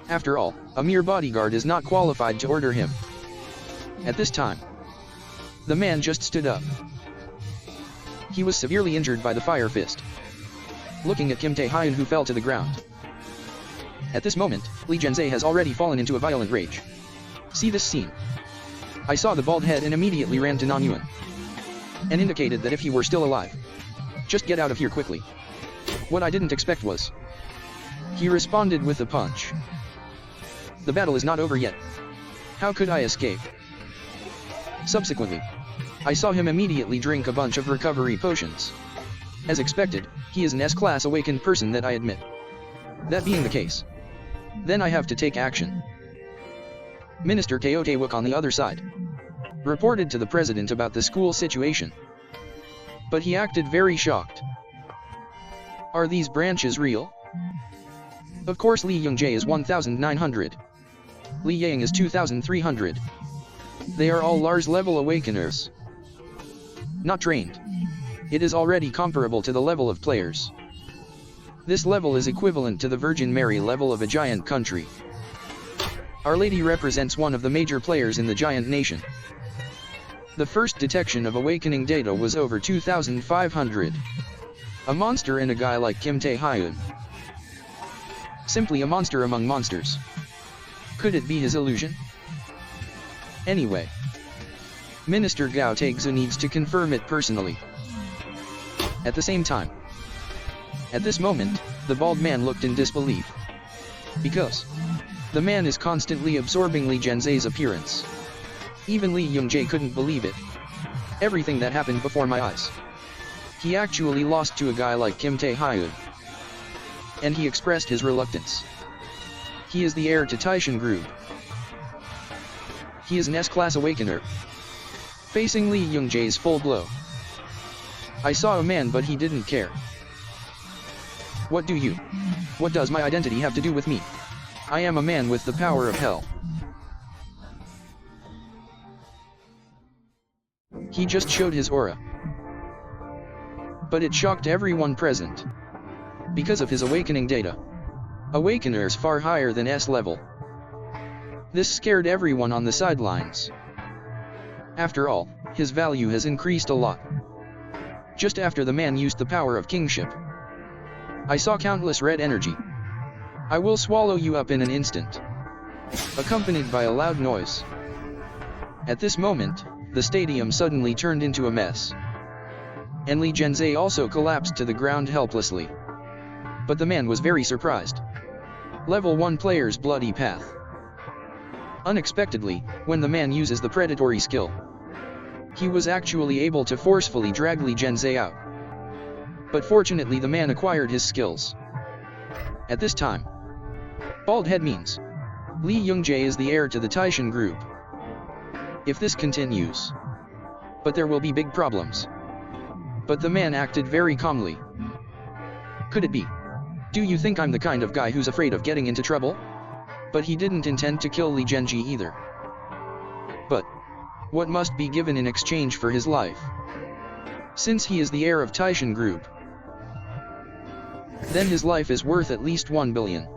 After all, a mere bodyguard is not qualified to order him. At this time, the man just stood up. He was severely injured by the fire fist. Looking at Kim Taehyun, who fell to the ground. At this moment, Lee Jianzhe has already fallen into a violent rage. See this scene. I saw the bald head and immediately ran to Nan Yuan. And indicated that if he were still alive, just get out of here quickly. What I didn't expect was, he responded with a punch. The battle is not over yet. How could I escape? Subsequently, I saw him immediately drink a bunch of recovery potions. As expected, he is an S-class awakened person, that I admit. That being the case, then I have to take action. Minister Teo Tae-wook on the other side reported to the president about the school situation. But he acted very shocked. Are these branches real? Of course Lee Young-jae is 1,900. Lee Yang is 2,300. They are all Lars level awakeners. Not trained. It is already comparable to the level of players. This level is equivalent to the Virgin Mary level of a giant country. Our Lady represents one of the major players in the giant nation. The first detection of awakening data was over 2,500. A monster in a guy like Kim Taehyun. Simply a monster among monsters. Could it be his illusion? Anyway, Minister Gao Taegzu needs to confirm it personally. At the same time, at this moment, the bald man looked in disbelief. Because the man is constantly absorbing Lee Jianzhe's appearance. Even Lee Young-jae couldn't believe it. Everything that happened before my eyes. He actually lost to a guy like Kim Taehyun. And he expressed his reluctance. He is the heir to Taishan Group. He is an S-class awakener. Facing Lee Young-jae's full blow. I saw a man, but he didn't care. What does my identity have to do with me? I am a man with the power of hell. He just showed his aura. But it shocked everyone present. Because of his awakening data. Awakeners far higher than S level. This scared everyone on the sidelines. After all, his value has increased a lot. Just after the man used the power of kingship, I saw countless red energy. I will swallow you up in an instant. Accompanied by a loud noise. At this moment, the stadium suddenly turned into a mess. And Lee Jianzhe also collapsed to the ground helplessly. But the man was very surprised. Level 1 player's bloody path. Unexpectedly, when the man uses the predatory skill, he was actually able to forcefully drag Lee Jianzhe out. But fortunately the man acquired his skills. At this time, bald head means Lee Young-jae is the heir to the Taishan Group. If this continues, but there will be big problems. But the man acted very calmly. Could it be? Do you think I'm the kind of guy who's afraid of getting into trouble? But he didn't intend to kill Lee Jianzhe either. But what must be given in exchange for his life? Since he is the heir of Taishan Group, then his life is worth at least 1 billion.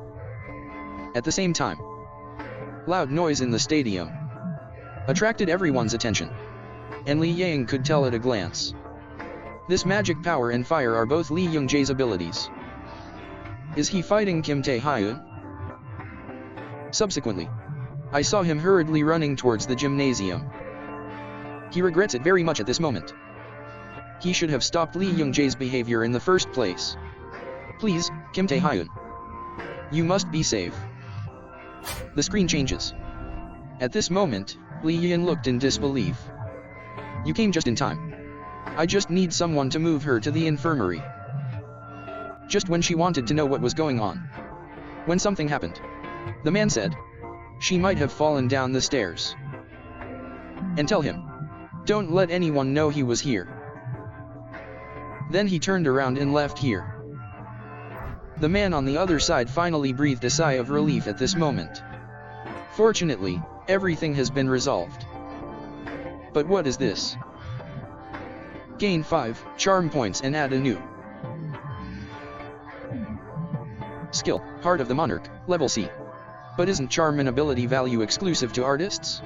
At the same time, loud noise in the stadium attracted everyone's attention, and Li Yang could tell at a glance. This magic power and fire are both Lee Young-jae's abilities. Is he fighting Kim Taehyun? Subsequently, I saw him hurriedly running towards the gymnasium. He regrets it very much at this moment. He should have stopped Lee Young-jae's behavior in the first place. Please, Kim Taehyun. You must be safe. The screen changes. At this moment, Lee Yin looked in disbelief. You came just in time. I just need someone to move her to the infirmary. Just when she wanted to know what was going on, when something happened, the man said, she might have fallen down the stairs. And tell him, don't let anyone know he was here. Then he turned around and left here. The man on the other side finally breathed a sigh of relief at this moment. Fortunately, everything has been resolved. But what is this? Gain 5 charm points and add a new skill, Heart of the Monarch, level C. But isn't charm an ability value exclusive to artists?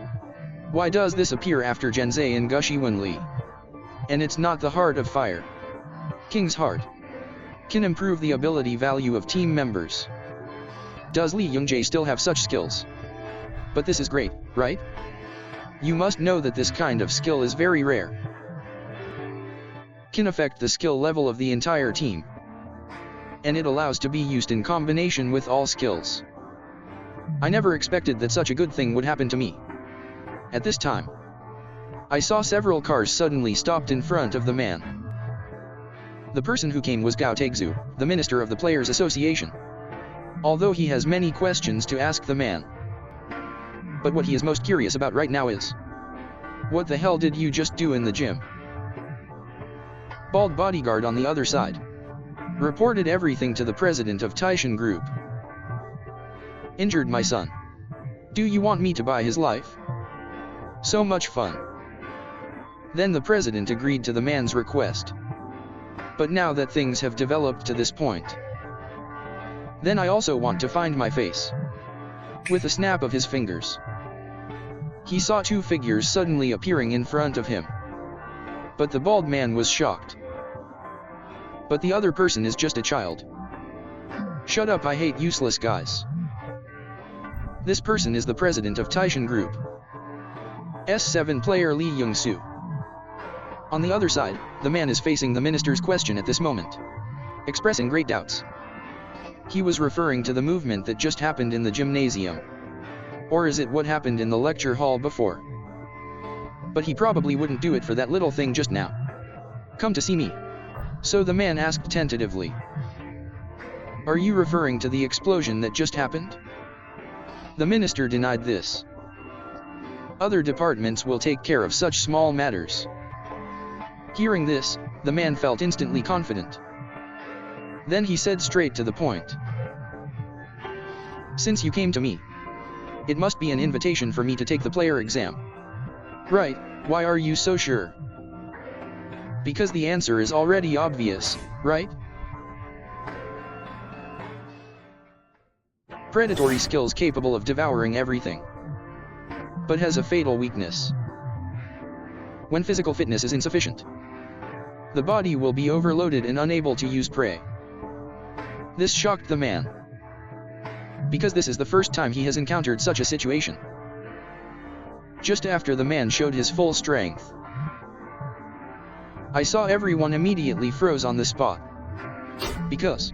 Why does this appear after Jianzhe and Gushi Wenli? And it's not the Heart of Fire. King's Heart can improve the ability value of team members. Does Lee Young-jae still have such skills? But this is great, right? You must know that this kind of skill is very rare. Can affect the skill level of the entire team. And it allows to be used in combination with all skills. I never expected that such a good thing would happen to me. At this time, I saw several cars suddenly stopped in front of the man. The person who came was Gao Taegzu, the minister of the Players Association. Although he has many questions to ask the man. But what he is most curious about right now is, what the hell did you just do in the gym? Bald bodyguard on the other side reported everything to the president of Taehyun Group. Injured my son. Do you want me to buy his life? So much fun. Then the president agreed to the man's request. But now that things have developed to this point, then I also want to find my face. With a snap of his fingers, he saw two figures suddenly appearing in front of him. But the bald man was shocked. But the other person is just a child. Shut up, I hate useless guys. This person is the president of Taehyun Group. S7 player Lee Young-soo. On the other side, the man is facing the minister's question at this moment, expressing great doubts. He was referring to the movement that just happened in the gymnasium. Or is it what happened in the lecture hall before? But he probably wouldn't do it for that little thing just now. Come to see me. So the man asked tentatively. Are you referring to the explosion that just happened? The minister denied this. Other departments will take care of such small matters. Hearing this, the man felt instantly confident. Then he said straight to the point. Since you came to me, it must be an invitation for me to take the player exam. Right, why are you so sure? Because the answer is already obvious, right? Predatory skills capable of devouring everything, but has a fatal weakness. When physical fitness is insufficient, the body will be overloaded and unable to use prey. This shocked the man, because this is the first time he has encountered such a situation. Just after the man showed his full strength, I saw everyone immediately froze on the spot, because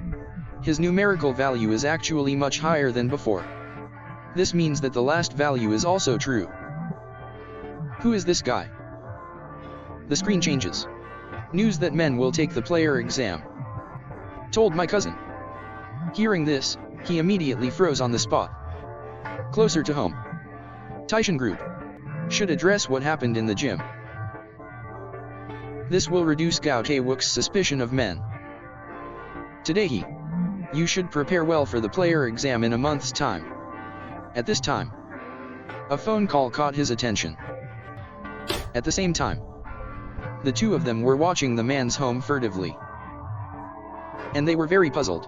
his numerical value is actually much higher than before. This means that the last value is also true. Who is this guy? The screen changes. News that men will take the player exam. Told my cousin. Hearing this, he immediately froze on the spot. Closer to home, Taehyun Group should address what happened in the gym. This will reduce Gao Tae-wook's suspicion of men. Today you should prepare well for the player exam in a month's time. At this time, a phone call caught his attention. At the same time, the two of them were watching the man's home furtively. And they were very puzzled.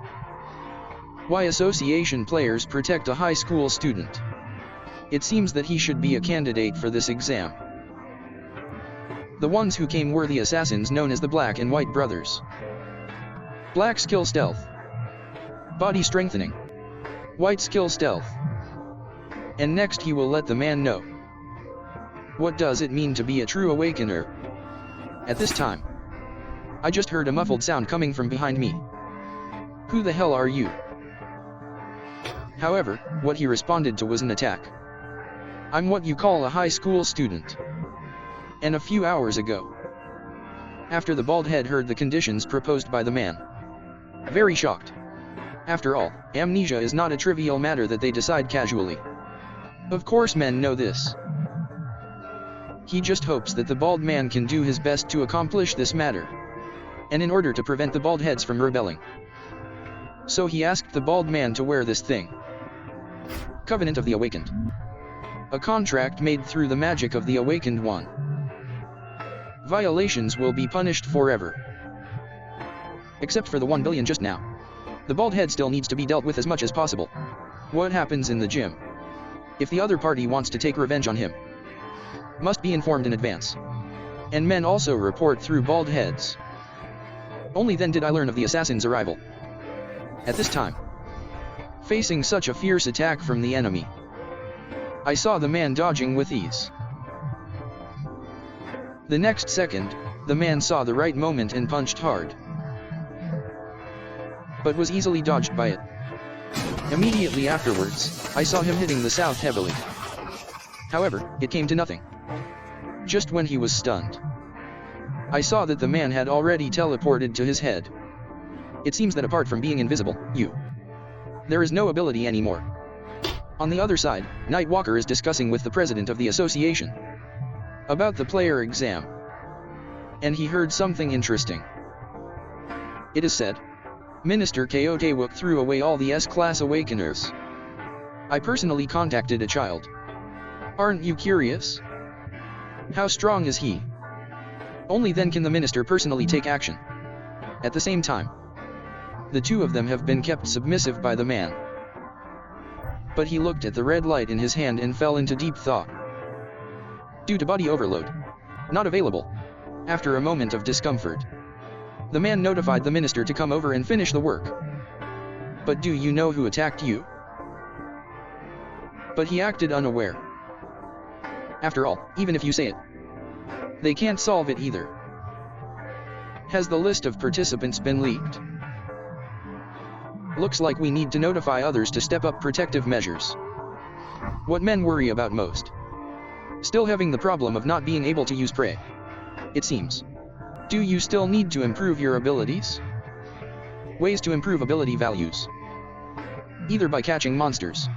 Why association players protect a high school student? It seems that he should be a candidate for this exam. The ones who came were the assassins known as the Black and White Brothers. Black skill stealth, body strengthening, white skill stealth. And next he will let the man know. What does it mean to be a true awakener? At this time, I just heard a muffled sound coming from behind me. Who the hell are you? However, what he responded to was an attack. I'm what you call a high school student. And a few hours ago, after the bald head heard the conditions proposed by the man, very shocked. After all, amnesia is not a trivial matter that they decide casually. Of course men know this. He just hopes that the bald man can do his best to accomplish this matter, and in order to prevent the bald heads from rebelling. So he asked the bald man to wear this thing. Covenant of the Awakened. A contract made through the magic of the Awakened One. Violations will be punished forever. Except for the 1 billion just now. The bald head still needs to be dealt with as much as possible. What happens in the gym? If the other party wants to take revenge on him, must be informed in advance. And men also report through bald heads. Only then did I learn of the assassin's arrival. At this time, facing such a fierce attack from the enemy, I saw the man dodging with ease. The next second, the man saw the right moment and punched hard, but was easily dodged by it. Immediately afterwards, I saw him hitting the south heavily. However, it came to nothing. Just when he was stunned, I saw that the man had already teleported to his head. It seems that apart from being invisible, there is no ability anymore. On the other side, Nightwalker is discussing with the president of the association about the player exam, and he heard something interesting. It is said, Minister Ko Tae-wook threw away all the S-class awakeners. I personally contacted a child. Aren't you curious? How strong is he? Only then can the minister personally take action. At the same time, the two of them have been kept submissive by the man. But he looked at the red light in his hand and fell into deep thought. Due to body overload, not available. After a moment of discomfort, the man notified the minister to come over and finish the work. But do you know who attacked you? But he acted unaware. After all, even if you say it, they can't solve it either. Has the list of participants been leaked? Looks like we need to notify others to step up protective measures. What men worry about most? Still having the problem of not being able to use prey, it seems. Do you still need to improve your abilities? Ways to improve ability values. Either by catching monsters,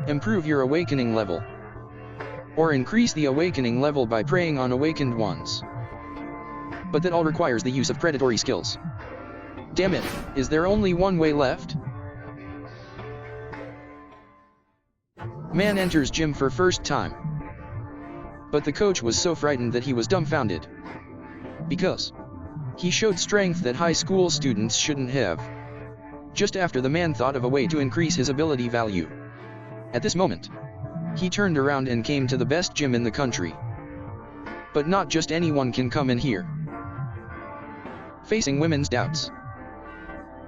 improve your awakening level, or increase the awakening level by preying on awakened ones. But that all requires the use of predatory skills. Damn it, is there only one way left? Man enters gym for first time. But the coach was so frightened that he was dumbfounded. Because he showed strength that high school students shouldn't have. Just after the man thought of a way to increase his ability value. At this moment, he turned around and came to the best gym in the country. But not just anyone can come in here. Facing women's doubts,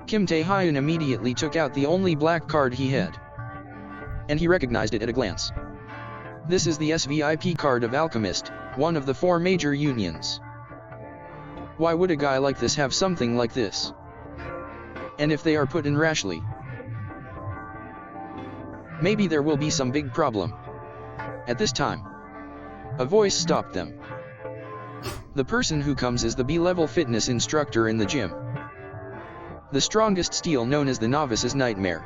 Kim Taehyun immediately took out the only black card he had. And he recognized it at a glance. This is the SVIP card of Alchemist, one of the 4 major unions. Why would a guy like this have something like this? And if they are put in rashly, maybe there will be some big problem. At this time, a voice stopped them. The person who comes is the B-level fitness instructor in the gym. The strongest steel known as the novice's nightmare.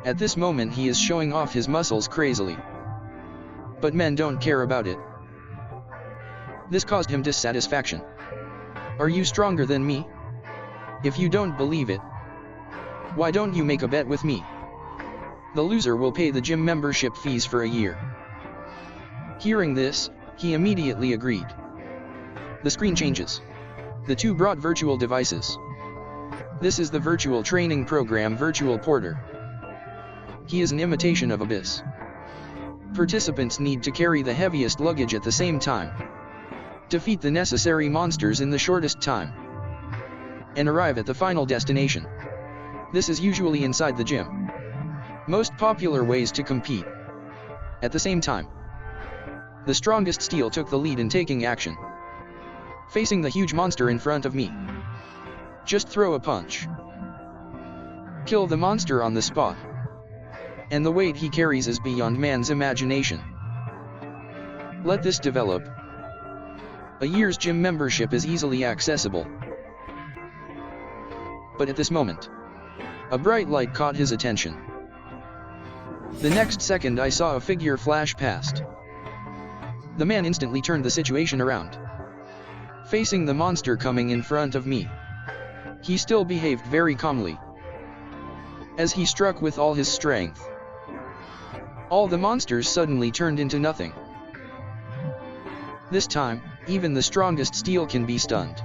At this moment he is showing off his muscles crazily. But men don't care about it. This caused him dissatisfaction. Are you stronger than me? If you don't believe it, why don't you make a bet with me? The loser will pay the gym membership fees for a year. Hearing this, he immediately agreed. The screen changes. The two brought virtual devices. This is the virtual training program Virtual Porter. He is an imitation of Abyss. Participants need to carry the heaviest luggage at the same time, defeat the necessary monsters in the shortest time, and arrive at the final destination. This is usually inside the gym. Most popular ways to compete. At the same time, the strongest steel took the lead in taking action. Facing the huge monster in front of me, just throw a punch. Kill the monster on the spot. And the weight he carries is beyond man's imagination. Let this develop. A year's gym membership is easily accessible. But at this moment, a bright light caught his attention. The next second I saw a figure flash past. The man instantly turned the situation around. Facing the monster coming in front of me, he still behaved very calmly. As he struck with all his strength, all the monsters suddenly turned into nothing. This time, even the strongest steel can be stunned.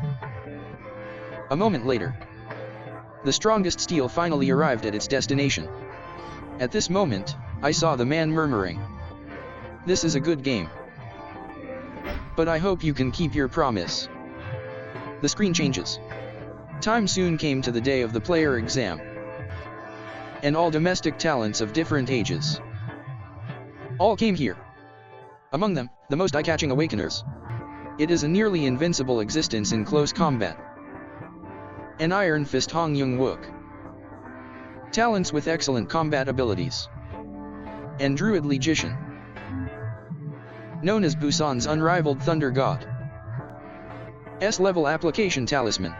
A moment later, the strongest steel finally arrived at its destination. At this moment, I saw the man murmuring, "This is a good game. But I hope you can keep your promise." The screen changes. Time soon came to the day of the player exam, and all domestic talents of different ages all came here. Among them, the most eye-catching awakeners. It is a nearly invincible existence in close combat. An Iron Fist Hong Young-wook. Talents with excellent combat abilities. And Druid Logician. Known as Busan's unrivaled Thunder God. S-level application talisman.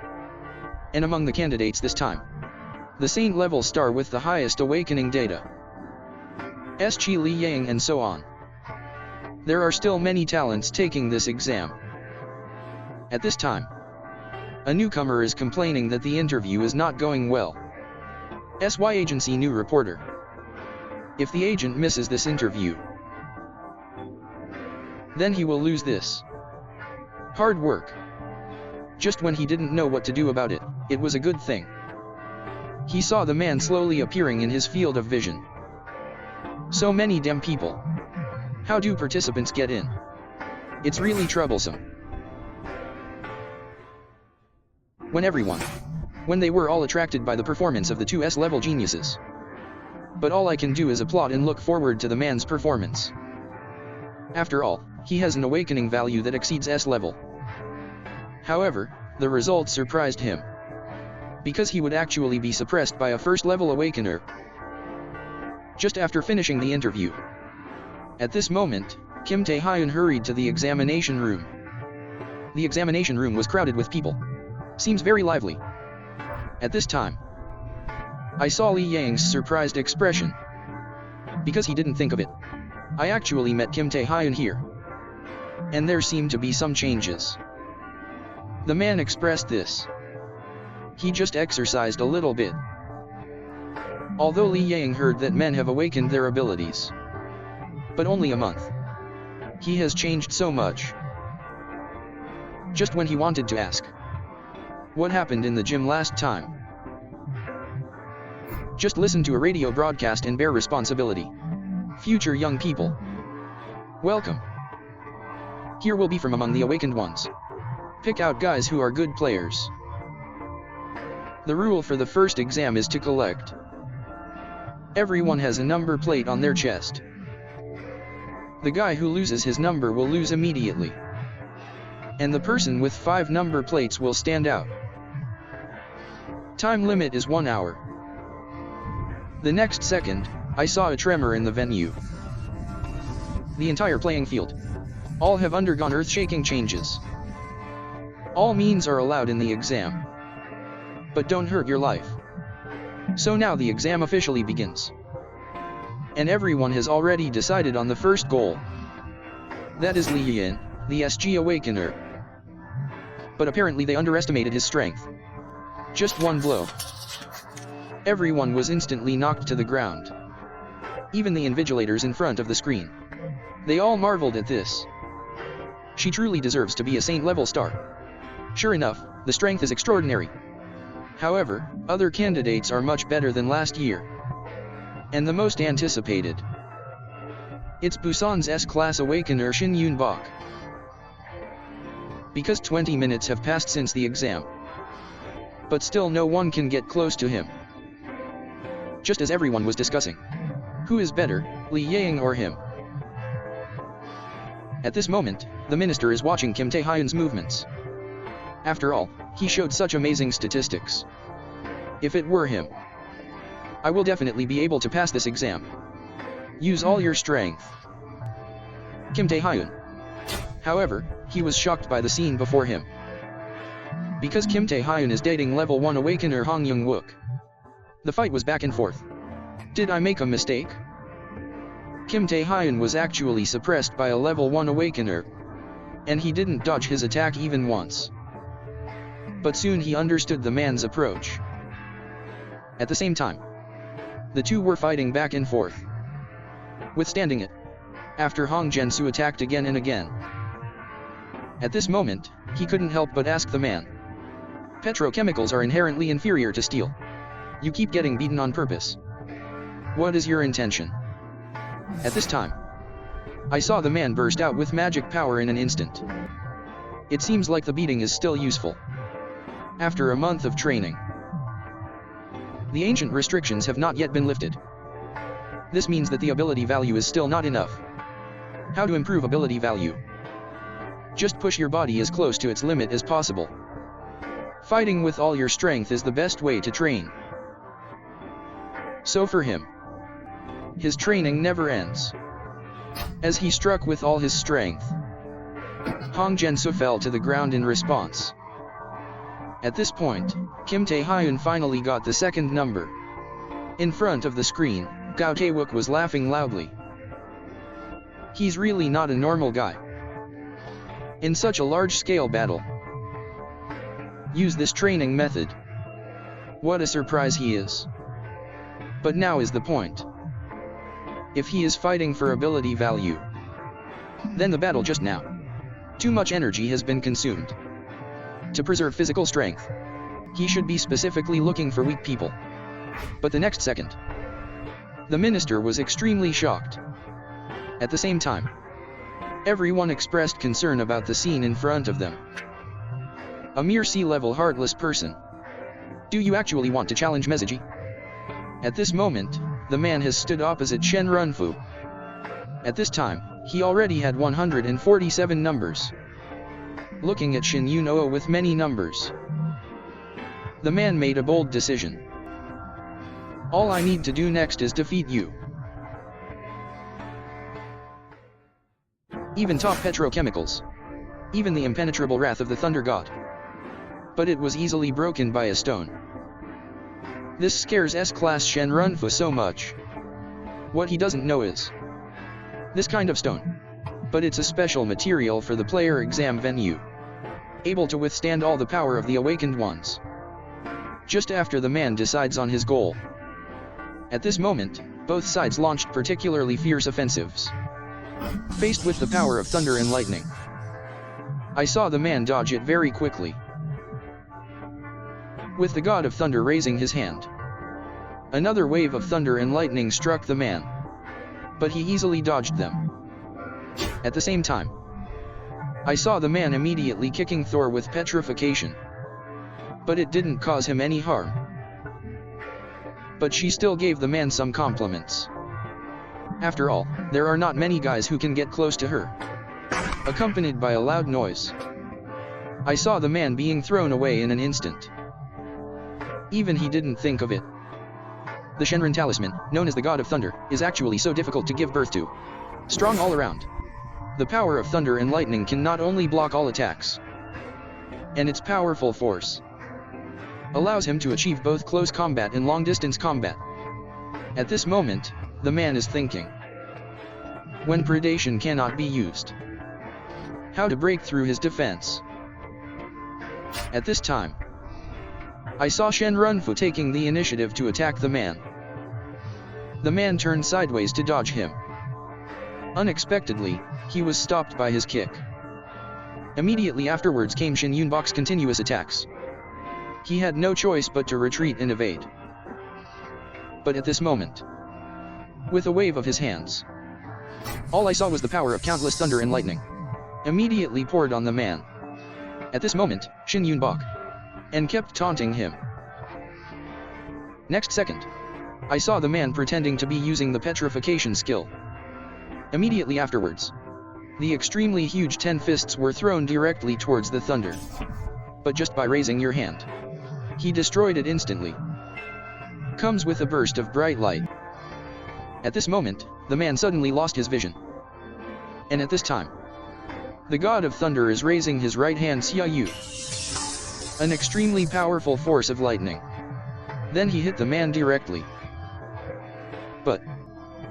And among the candidates this time, the Saint level star with the highest awakening data. S-Chi Li Yang and so on. There are still many talents taking this exam. At this time, a newcomer is complaining that the interview is not going well. SY agency new reporter. If the agent misses this interview, then he will lose this hard work. Just when he didn't know what to do about it, it was a good thing. He saw the man slowly appearing in his field of vision. So many damn people. How do participants get in? It's really troublesome. When they were all attracted by the performance of the two S-level geniuses. But all I can do is applaud and look forward to the man's performance. After all, he has an awakening value that exceeds S-level. However, the results surprised him, because he would actually be suppressed by a first-level awakener just after finishing the interview. At this moment, Kim Taehyun hurried to the examination room. The examination room was crowded with people. Seems very lively. At this time, I saw Li Yang's surprised expression, because he didn't think of it. I actually met Kim Taehyun here, and there seemed to be some changes. The man expressed this. He just exercised a little bit. Although Li Yang heard that men have awakened their abilities, but only a month, he has changed so much. Just when he wanted to ask, what happened in the gym last time? Just listen to a radio broadcast and bear responsibility. Future young people, welcome. Here will be from among the awakened ones. Pick out guys who are good players. The rule for the first exam is to collect. Everyone has a number plate on their chest. The guy who loses his number will lose immediately, and the person with 5 number plates will stand out. Time limit is 1 hour. The next second, I saw a tremor in the venue. The entire playing field. All have undergone earth-shaking changes. All means are allowed in the exam, but don't hurt your life. So now the exam officially begins. And everyone has already decided on the first goal. That is Li Yin, the SG Awakener. But apparently they underestimated his strength. Just one blow. Everyone was instantly knocked to the ground. Even the invigilators in front of the screen. They all marveled at this. She truly deserves to be a Saint-level star. Sure enough, the strength is extraordinary. However, other candidates are much better than last year. And the most anticipated. It's Busan's S-Class Awakener Shin Yoon Bok. Because 20 minutes have passed since the exam. But still no one can get close to him. Just as everyone was discussing. Who is better, Li Yang or him? At this moment, the minister is watching Kim Taehyun's movements. After all, he showed such amazing statistics. If it were him, I will definitely be able to pass this exam. Use all your strength. Kim Taehyun. However, he was shocked by the scene before him. Because Kim Taehyun is dating level 1 awakener Hong Young-wook. The fight was back and forth. Did I make a mistake? Kim Taehyun was actually suppressed by a level 1 awakener, and he didn't dodge his attack even once. But soon he understood the man's approach. At the same time, the two were fighting back and forth, withstanding it, after Hong Jensu attacked again and again. At this moment, he couldn't help but ask the man. Petrochemicals are inherently inferior to steel. You keep getting beaten on purpose. What is your intention? At this time, I saw the man burst out with magic power in an instant. It seems like the beating is still useful. after a month of training. The ancient restrictions have not yet been lifted. This means that the ability value is still not enough. How to improve ability value? Just push your body as close to its limit as possible. Fighting with all your strength is the best way to train. So for him, his training never ends. As he struck with all his strength, Hong Jian-soo fell to the ground in response. At this point, Kim Taehyun finally got the second number. In front of the screen, Gao Taewook was laughing loudly. He's really not a normal guy. In such a large-scale battle, use this training method. What a surprise he is. But now is the point. If he is fighting for ability value, then the battle just now. Too much energy has been consumed. To preserve physical strength, he should be specifically looking for weak people. But the next second, the minister was extremely shocked. At the same time, everyone expressed concern about the scene in front of them. A mere sea-level heartless person. Do you actually want to challenge Mezuji? At this moment, the man has stood opposite Shen Runfu. At this time, he already had 147 numbers. Looking at Shin Yun-oh with many numbers, the man made a bold decision. All I need to do next is defeat you. Even top petrochemicals. Even the impenetrable wrath of the Thunder God. But it was easily broken by a stone. This scares S-Class Shen Runfu so much. What he doesn't know is this kind of stone. But it's a special material for the player exam venue, able to withstand all the power of the awakened ones. Just after the man decides on his goal. At this moment, both sides launched particularly fierce offensives. Faced with the power of thunder and lightning, I saw the man dodge it very quickly. With the god of thunder raising his hand, another wave of thunder and lightning struck the man. But he easily dodged them. At the same time, I saw the man immediately kicking Thor with petrification. But it didn't cause him any harm. But she still gave the man some compliments. After all, there are not many guys who can get close to her. Accompanied by a loud noise, I saw the man being thrown away in an instant. Even he didn't think of it. The Shenron talisman, known as the God of Thunder, is actually so difficult to give birth to. Strong all around. The power of thunder and lightning can not only block all attacks, and its powerful force allows him to achieve both close combat and long-distance combat. At this moment, the man is thinking, when predation cannot be used, how to break through his defense. At this time, I saw Shen Runfu taking the initiative to attack the man. The man turned sideways to dodge him. Unexpectedly, he was stopped by his kick. Immediately afterwards came Shin Yun-bok's continuous attacks. He had no choice but to retreat and evade. But at this moment, with a wave of his hands, all I saw was the power of countless thunder and lightning immediately poured on the man. At this moment, Shin Yun-bok and kept taunting him. Next second, I saw the man pretending to be using the petrification skill. Immediately afterwards, the extremely huge 10 fists were thrown directly towards the thunder. But just by raising your hand, he destroyed it instantly. Comes with a burst of bright light. At this moment, the man suddenly lost his vision. And at this time, the God of Thunder is raising his right hand Xiaoyu, an extremely powerful force of lightning. Then he hit the man directly.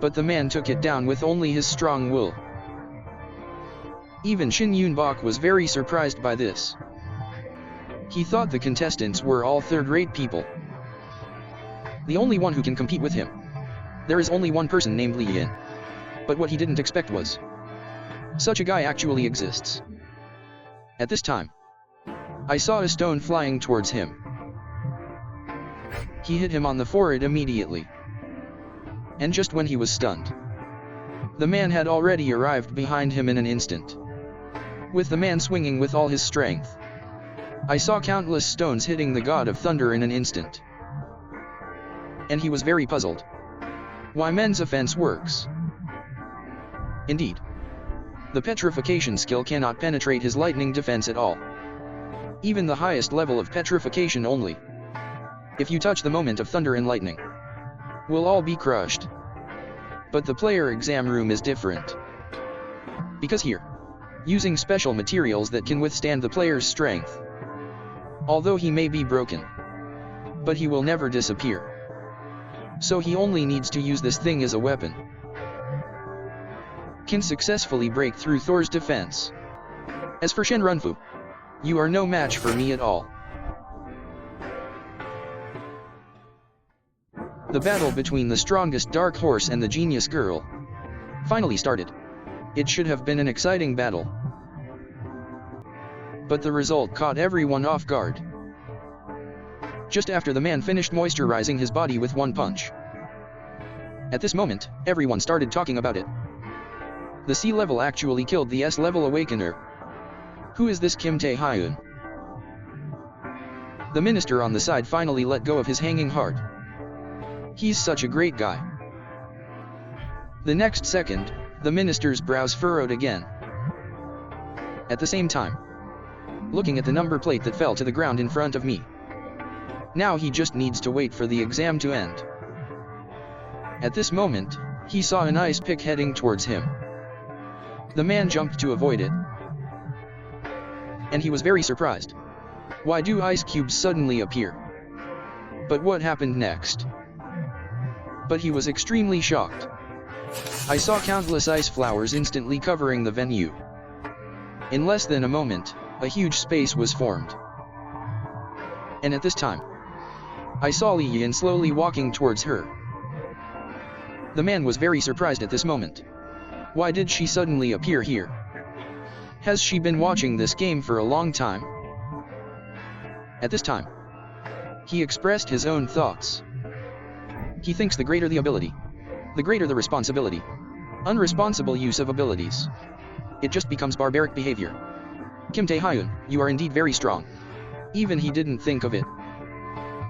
But the man took it down with only his strong will. Even Shin Yun-bok was very surprised by this. He thought the contestants were all third-rate people. The only one who can compete with him. There is only one person named Li Yin. But what he didn't expect was, such a guy actually exists. At this time, I saw a stone flying towards him. He hit him on the forehead immediately. And just when he was stunned, the man had already arrived behind him in an instant. With the man swinging with all his strength, I saw countless stones hitting the god of thunder in an instant. And he was very puzzled. Why men's offense works. Indeed. The petrification skill cannot penetrate his lightning defense at all. Even the highest level of petrification only. If you touch the moment of thunder and lightning, we'll all be crushed. But the player exam room is different. Because here, using special materials that can withstand the player's strength. Although he may be broken, but he will never disappear. So he only needs to use this thing as a weapon. Can successfully break through Thor's defense. As for Shen Runfu, you are no match for me at all. The battle between the strongest dark horse and the genius girl finally started. It should have been an exciting battle. But the result caught everyone off guard. Just after the man finished moisturizing his body with one punch. At this moment, everyone started talking about it. The C level actually killed the S level awakener. Who is this Kim Taehyun? The minister on the side finally let go of his hanging heart. He's such a great guy. The next second, the minister's brows furrowed again. At the same time, looking at the number plate that fell to the ground in front of me. Now he just needs to wait for the exam to end. At this moment, he saw an ice pick heading towards him. The man jumped to avoid it. And he was very surprised. Why do ice cubes suddenly appear? But what happened next? But he was extremely shocked. I saw countless ice flowers instantly covering the venue. In less than a moment, a huge space was formed. And at this time, I saw Li Yin slowly walking towards her. The man was very surprised at this moment. Why did she suddenly appear here? Has she been watching this game for a long time? At this time, he expressed his own thoughts. He thinks the greater the ability, the greater the responsibility. Unresponsible use of abilities. It just becomes barbaric behavior. Kim Taehyun, you are indeed very strong. Even he didn't think of it.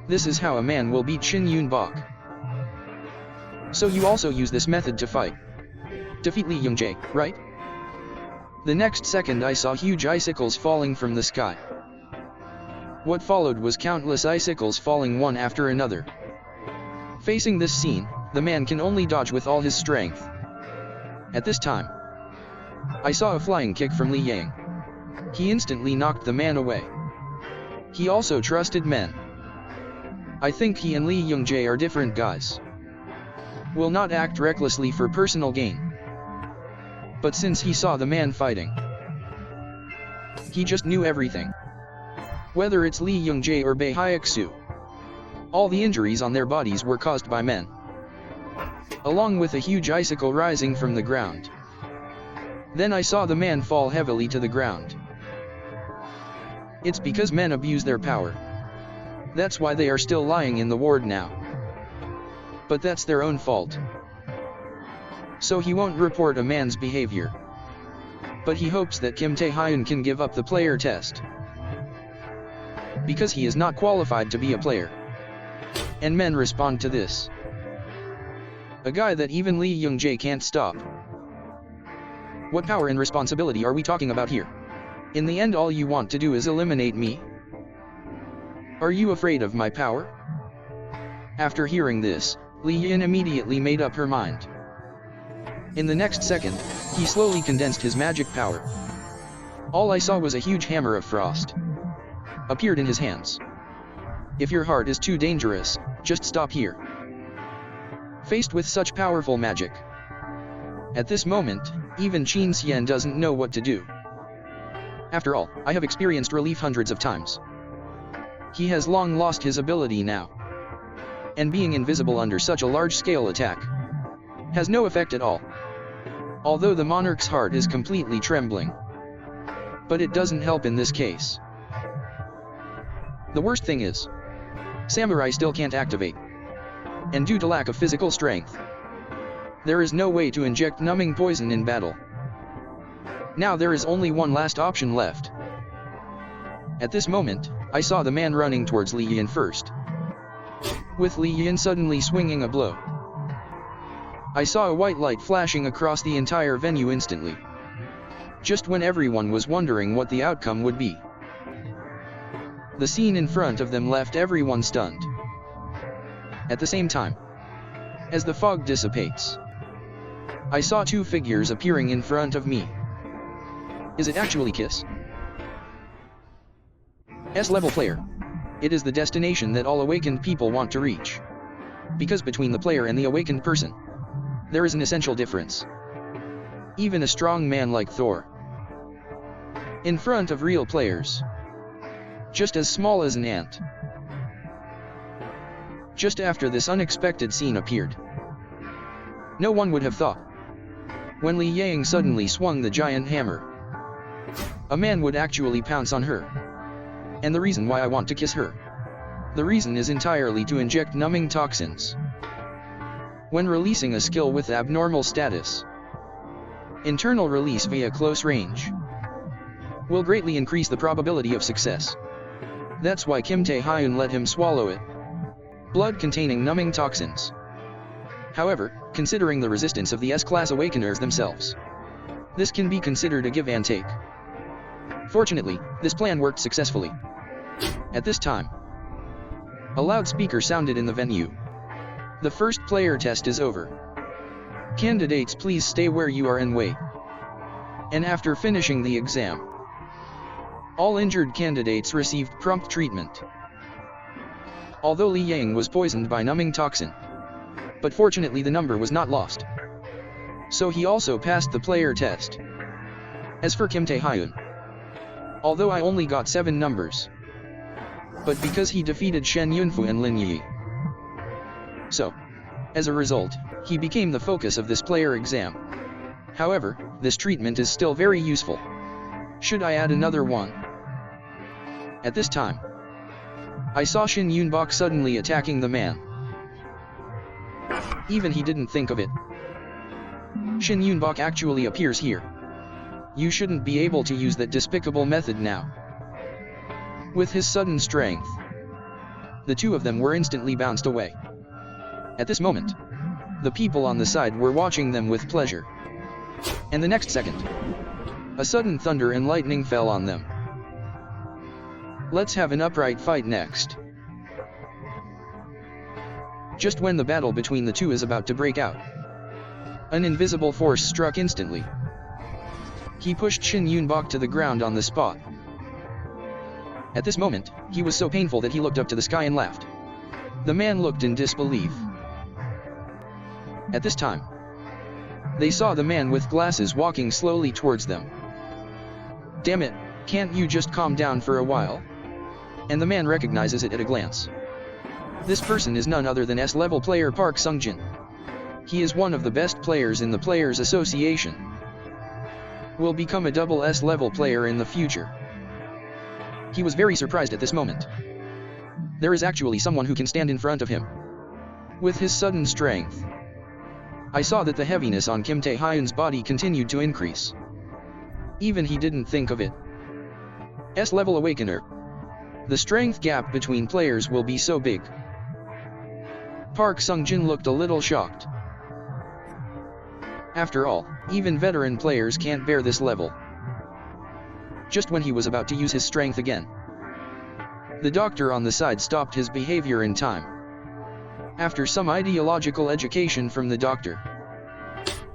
This is how a man will beat Shin Yun Bok. So you also use this method to fight. Defeat Lee Young-jae, right? The next second I saw huge icicles falling from the sky. What followed was countless icicles falling one after another. Facing this scene, the man can only dodge with all his strength. At this time, I saw a flying kick from Li Yang. He instantly knocked the man away. He also trusted men. I think he and Lee Young-jae are different guys. Will not act recklessly for personal gain. But since he saw the man fighting, he just knew everything. Whether it's Lee Young-jae or Bae Hyuk-soo, all the injuries on their bodies were caused by men. Along with a huge icicle rising from the ground. Then I saw the man fall heavily to the ground. It's because men abuse their power. That's why they are still lying in the ward now. But that's their own fault. So he won't report a man's behavior. But he hopes that Kim Taehyun can give up the player test. Because he is not qualified to be a player. And men respond to this. A guy that even Lee Young-jae can't stop. What power and responsibility are we talking about here? In the end all you want to do is eliminate me? Are you afraid of my power? After hearing this, Li Yin immediately made up her mind. In the next second, he slowly condensed his magic power. All I saw was a huge hammer of frost. Appeared in his hands. If your heart is too dangerous, just stop here. Faced with such powerful magic. At this moment, even Qin Xian doesn't know what to do. After all, I have experienced relief hundreds of times. He has long lost his ability now. And being invisible under such a large-scale attack has no effect at all. Although the monarch's heart is completely trembling. But it doesn't help in this case. The worst thing is, Samurai still can't activate. And due to lack of physical strength, there is no way to inject numbing poison in battle. Now there is only one last option left. At this moment, I saw the man running towards Li Yin first, with Li Yin suddenly swinging a blow. I saw a white light flashing across the entire venue instantly, just when everyone was wondering what the outcome would be. The scene in front of them left everyone stunned. At the same time, as the fog dissipates, I saw two figures appearing in front of me. Is it actually Kiss? S-level player. It is the destination that all awakened people want to reach. Because between the player and the awakened person, there is an essential difference. Even a strong man like Thor, in front of real players, just as small as an ant. Just after this unexpected scene appeared, no one would have thought, when Li Yang suddenly swung the giant hammer, a man would actually pounce on her. And the reason why I want to kiss her, the reason is entirely to inject numbing toxins. When releasing a skill with abnormal status, internal release via close range will greatly increase the probability of success. That's why Kim Taehyun let him swallow it. Blood containing numbing toxins. However, considering the resistance of the S-class awakeners themselves, this can be considered a give and take. Fortunately, this plan worked successfully. At this time, a loudspeaker sounded in the venue. The first player test is over. Candidates, please stay where you are and wait. And after finishing the exam, all injured candidates received prompt treatment. Although Li Yang was poisoned by numbing toxin, but fortunately the number was not lost, so he also passed the player test. As for Kim Taehyun, although I only got 7 numbers, but because he defeated Shen Yunfu and Lin Yi, so, as a result, he became the focus of this player exam. However, this treatment is still very useful. Should I add another one? At this time, I saw Shin Yunbok suddenly attacking the man. Even he didn't think of it. Shin Yunbok actually appears here. You shouldn't be able to use that despicable method now. With his sudden strength, the two of them were instantly bounced away. At this moment, the people on the side were watching them with pleasure. And the next second, a sudden thunder and lightning fell on them. Let's have an upright fight next. Just when the battle between the two is about to break out, an invisible force struck instantly. He pushed Shin Yunbok to the ground on the spot. At this moment, he was so painful that he looked up to the sky and laughed. The man looked in disbelief. At this time, they saw the man with glasses walking slowly towards them. Damn it, can't you just calm down for a while? And the man recognizes it at a glance. This person is none other than S-level player Park Sungjin. He is one of the best players in the Players Association. Will become a double S-level player in the future. He was very surprised at this moment. There is actually someone who can stand in front of him. With his sudden strength, I saw that the heaviness on Kim Taehyun's body continued to increase. Even he didn't think of it. S-level awakener. The strength gap between players will be so big. Park Sungjin looked a little shocked. After all, even veteran players can't bear this level. Just when he was about to use his strength again, the doctor on the side stopped his behavior in time. After some ideological education from the doctor,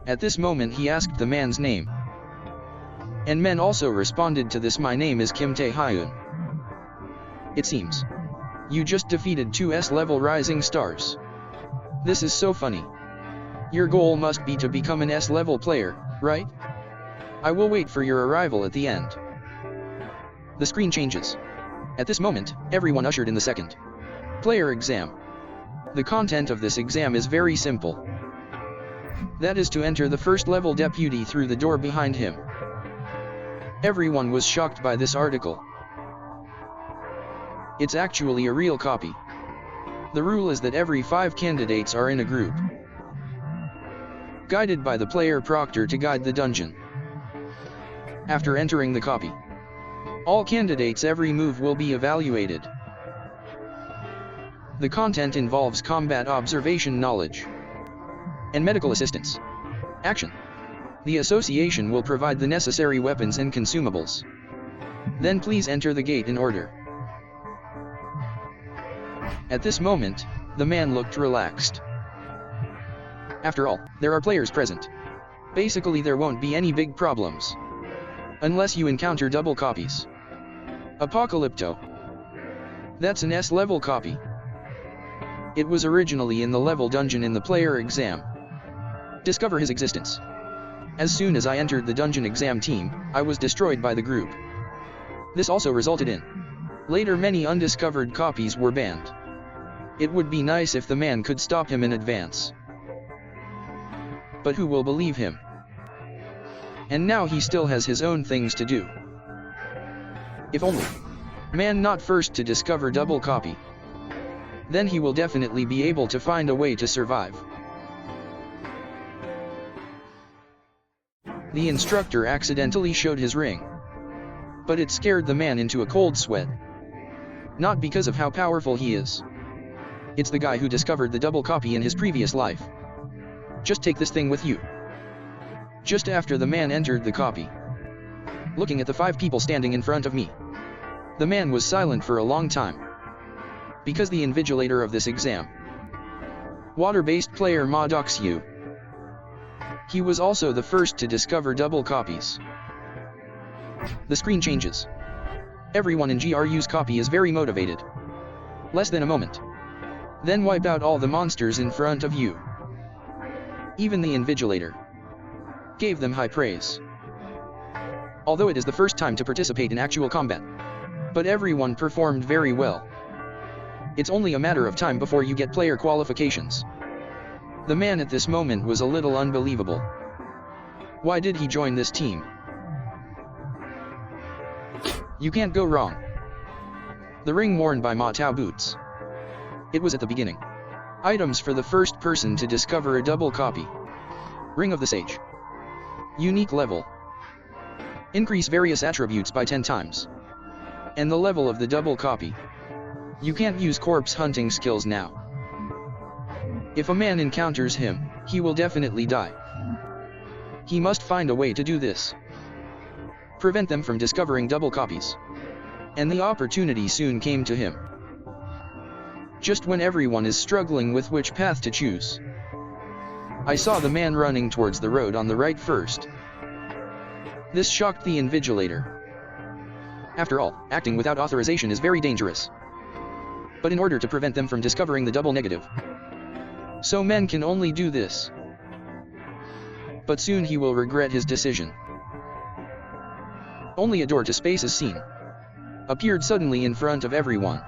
at this moment he asked the man's name. And men also responded to this. My name is Kim Taehyun. It seems you just defeated 2 S-level rising stars. This is so funny. Your goal must be to become an S-level player, right? I will wait for your arrival at the end. The screen changes. At this moment, everyone ushered in the second player exam. The content of this exam is very simple. That is to enter the first level deputy through the door behind him. Everyone was shocked by this article. It's actually a real copy. The rule is that every 5 candidates are in a group, guided by the player proctor to guide the dungeon. After entering the copy, All candidates' every move will be evaluated. The content involves combat observation knowledge and medical assistance. Action. The association will provide the necessary weapons and consumables. Then please enter the gate in order. At this moment, the man looked relaxed. After all, there are players present. Basically there won't be any big problems. Unless you encounter double copies. Apocalypto. That's an S-level copy. It was originally in the level dungeon in the player exam. Discover his existence. As soon as I entered the dungeon exam team, I was destroyed by the group. This also resulted in later many undiscovered copies were banned. It would be nice if the man could stop him in advance. But who will believe him? And now he still has his own things to do. If only man not first to discover double copy. Then he will definitely be able to find a way to survive. The instructor accidentally showed his ring. But it scared the man into a cold sweat. Not because of how powerful he is. It's the guy who discovered the double copy in his previous life. Just take this thing with you. Just after the man entered the copy. Looking at the 5 people standing in front of me. The man was silent for a long time. Because the invigilator of this exam. Water-based player Madoxu. He was also the first to discover double copies. The screen changes. Everyone in GRU's copy is very motivated. Less than a moment. Then wipe out all the monsters in front of you. Even the invigilator gave them high praise. Although it is the first time to participate in actual combat. But everyone performed very well. It's only a matter of time before you get player qualifications. The man at this moment was a little unbelievable. Why did he join this team? You can't go wrong. The ring worn by Ma Tao boots. It was at the beginning. Items for the first person to discover a double copy. Ring of the Sage. Unique level. Increase various attributes by 10 times. And the level of the double copy. You can't use corpse hunting skills now. If a man encounters him, he will definitely die. He must find a way to do this. Prevent them from discovering double copies. And the opportunity soon came to him. Just when everyone is struggling with which path to choose. I saw the man running towards the road on the right first. This shocked the invigilator. After all, acting without authorization is very dangerous. But in order to prevent them from discovering the double negative. So men can only do this. But soon he will regret his decision. Only a door to space is seen. Appeared suddenly in front of everyone.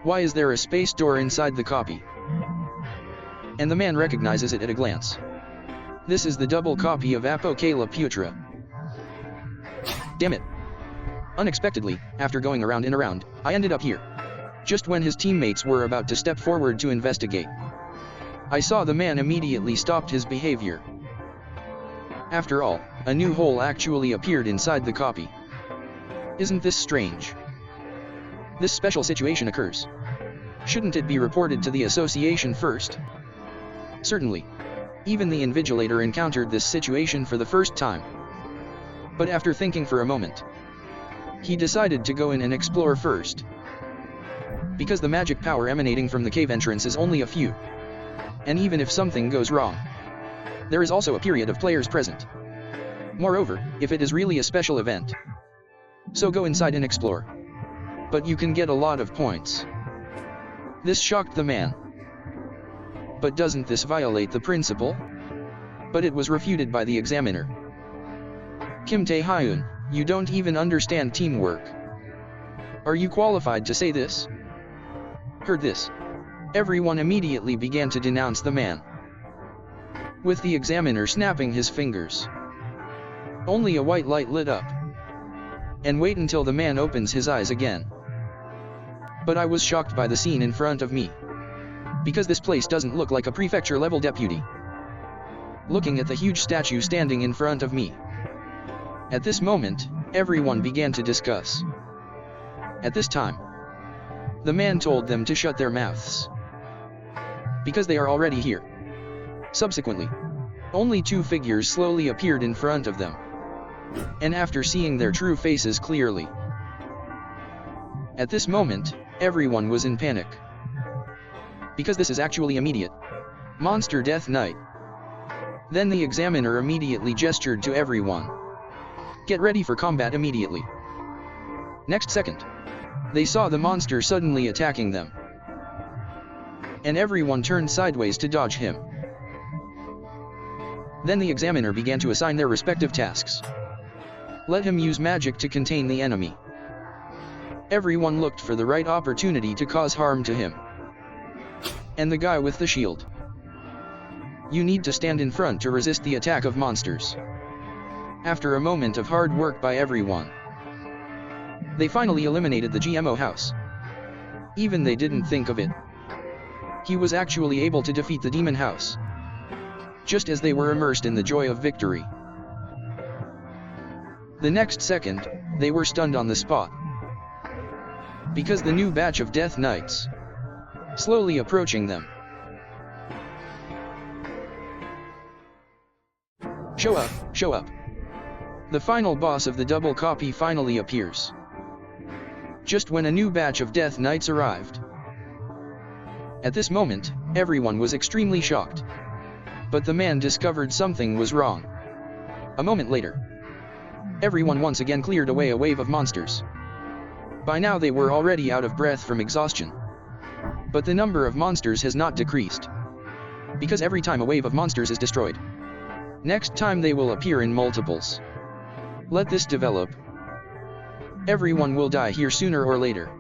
Why is there a space door inside the copy? And the man recognizes it at a glance. This is the double copy of Apocalypto. Damn it. Unexpectedly, after going around and around, I ended up here. Just when his teammates were about to step forward to investigate. I saw the man immediately stopped his behavior. After all, a new hole actually appeared inside the copy. Isn't this strange? This special situation occurs. Shouldn't it be reported to the association first? Certainly. Even the invigilator encountered this situation for the first time. But after thinking for a moment, he decided to go in and explore first. Because the magic power emanating from the cave entrance is only a few. And even if something goes wrong, there is also a period of players present. Moreover, if it is really a special event, so go inside and explore. But you can get a lot of points. This shocked the man. But doesn't this violate the principle? But it was refuted by the examiner. Kim Taehyun, you don't even understand teamwork. Are you qualified to say this? Heard this. Everyone immediately began to denounce the man. With the examiner snapping his fingers. Only a white light lit up. And wait until the man opens his eyes again. But I was shocked by the scene in front of me. Because this place doesn't look like a prefecture-level deputy. Looking at the huge statue standing in front of me. At this moment, everyone began to discuss. At this time, the man told them to shut their mouths, because they are already here. Subsequently, only two figures slowly appeared in front of them, and after seeing their true faces clearly, at this moment, everyone was in panic, because this is actually immediate monster death knight. Then the examiner immediately gestured to everyone, "Get ready for combat immediately." Next second, they saw the monster suddenly attacking them, and everyone turned sideways to dodge him. Then the examiner began to assign their respective tasks. Let him use magic to contain the enemy. Everyone looked for the right opportunity to cause harm to him. And the guy with the shield, you need to stand in front to resist the attack of monsters. After a moment of hard work by everyone, they finally eliminated the GMO house. Even they didn't think of it. He was actually able to defeat the demon house, just as they were immersed in the joy of victory. The next second, they were stunned on the spot, because the new batch of Death Knights, slowly approaching them. Show up, show up. The final boss of the double copy finally appears, just when a new batch of Death Knights arrived. At this moment, everyone was extremely shocked, but the man discovered something was wrong. A moment later, everyone once again cleared away a wave of monsters. By now they were already out of breath from exhaustion, but the number of monsters has not decreased, because every time a wave of monsters is destroyed, next time they will appear in multiples. Let this develop. Everyone will die here sooner or later.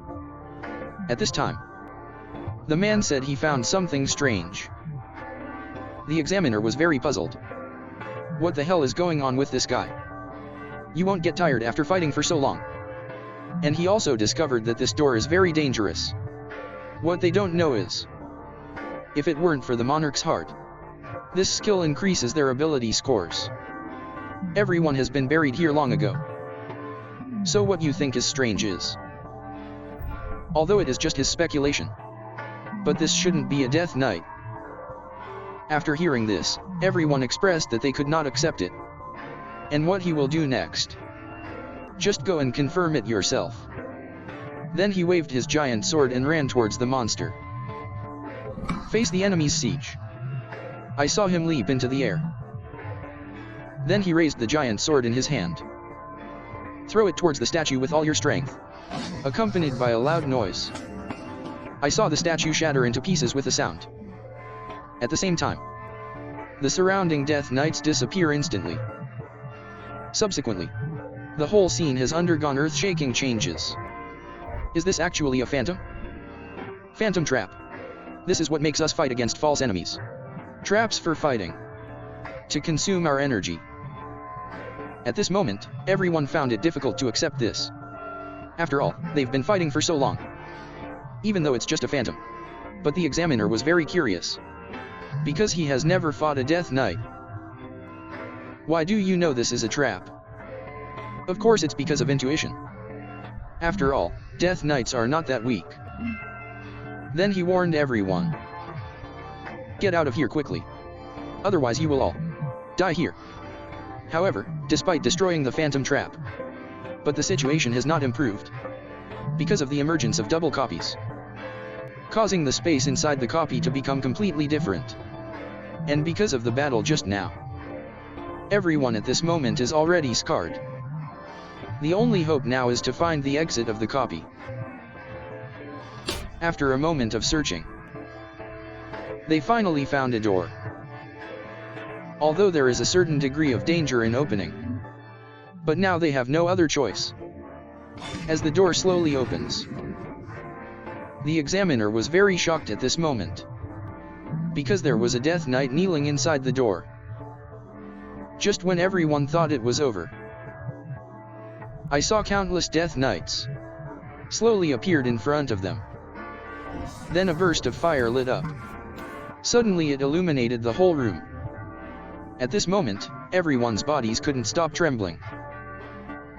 At this time, the man said he found something strange. The examiner was very puzzled. What the hell is going on with this guy? You won't get tired after fighting for so long. And he also discovered that this door is very dangerous. What they don't know is, if it weren't for the monarch's heart, this skill increases their ability scores. Everyone has been buried here long ago. So what you think is strange is, although it is just his speculation, but this shouldn't be a Death Knight. After hearing this, everyone expressed that they could not accept it. And what he will do next? Just go and confirm it yourself. Then he waved his giant sword and ran towards the monster. Face the enemy's siege. I saw him leap into the air. Then he raised the giant sword in his hand. Throw it towards the statue with all your strength, accompanied by a loud noise. I saw the statue shatter into pieces with a sound. At the same time, the surrounding Death Knights disappear instantly. Subsequently, the whole scene has undergone earth-shaking changes. Is this actually a phantom? Phantom trap. This is what makes us fight against false enemies. Traps for fighting, to consume our energy. At this moment, everyone found it difficult to accept this. After all, they've been fighting for so long, even though it's just a phantom. But the examiner was very curious, because he has never fought a Death Knight. Why do you know this is a trap? Of course it's because of intuition. After all, Death Knights are not that weak. Then he warned everyone. Get out of here quickly. Otherwise you will all die here. However, despite destroying the phantom trap, but the situation has not improved, because of the emergence of double copies, causing the space inside the copy to become completely different. And because of the battle just now, everyone at this moment is already scarred. The only hope now is to find the exit of the copy. After a moment of searching, they finally found a door. Although there is a certain degree of danger in opening, but now they have no other choice. As the door slowly opens, the examiner was very shocked at this moment, because there was a Death Knight kneeling inside the door. Just when everyone thought it was over, I saw countless Death Knights slowly appeared in front of them. Then a burst of fire lit up. Suddenly it illuminated the whole room. At this moment, everyone's bodies couldn't stop trembling.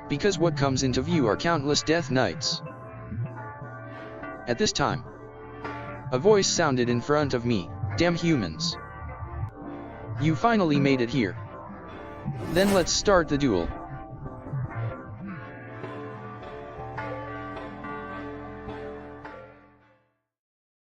because what comes into view are countless death knights. At this time, a voice sounded in front of me, "Damn humans. You finally made it here. Then let's start the duel."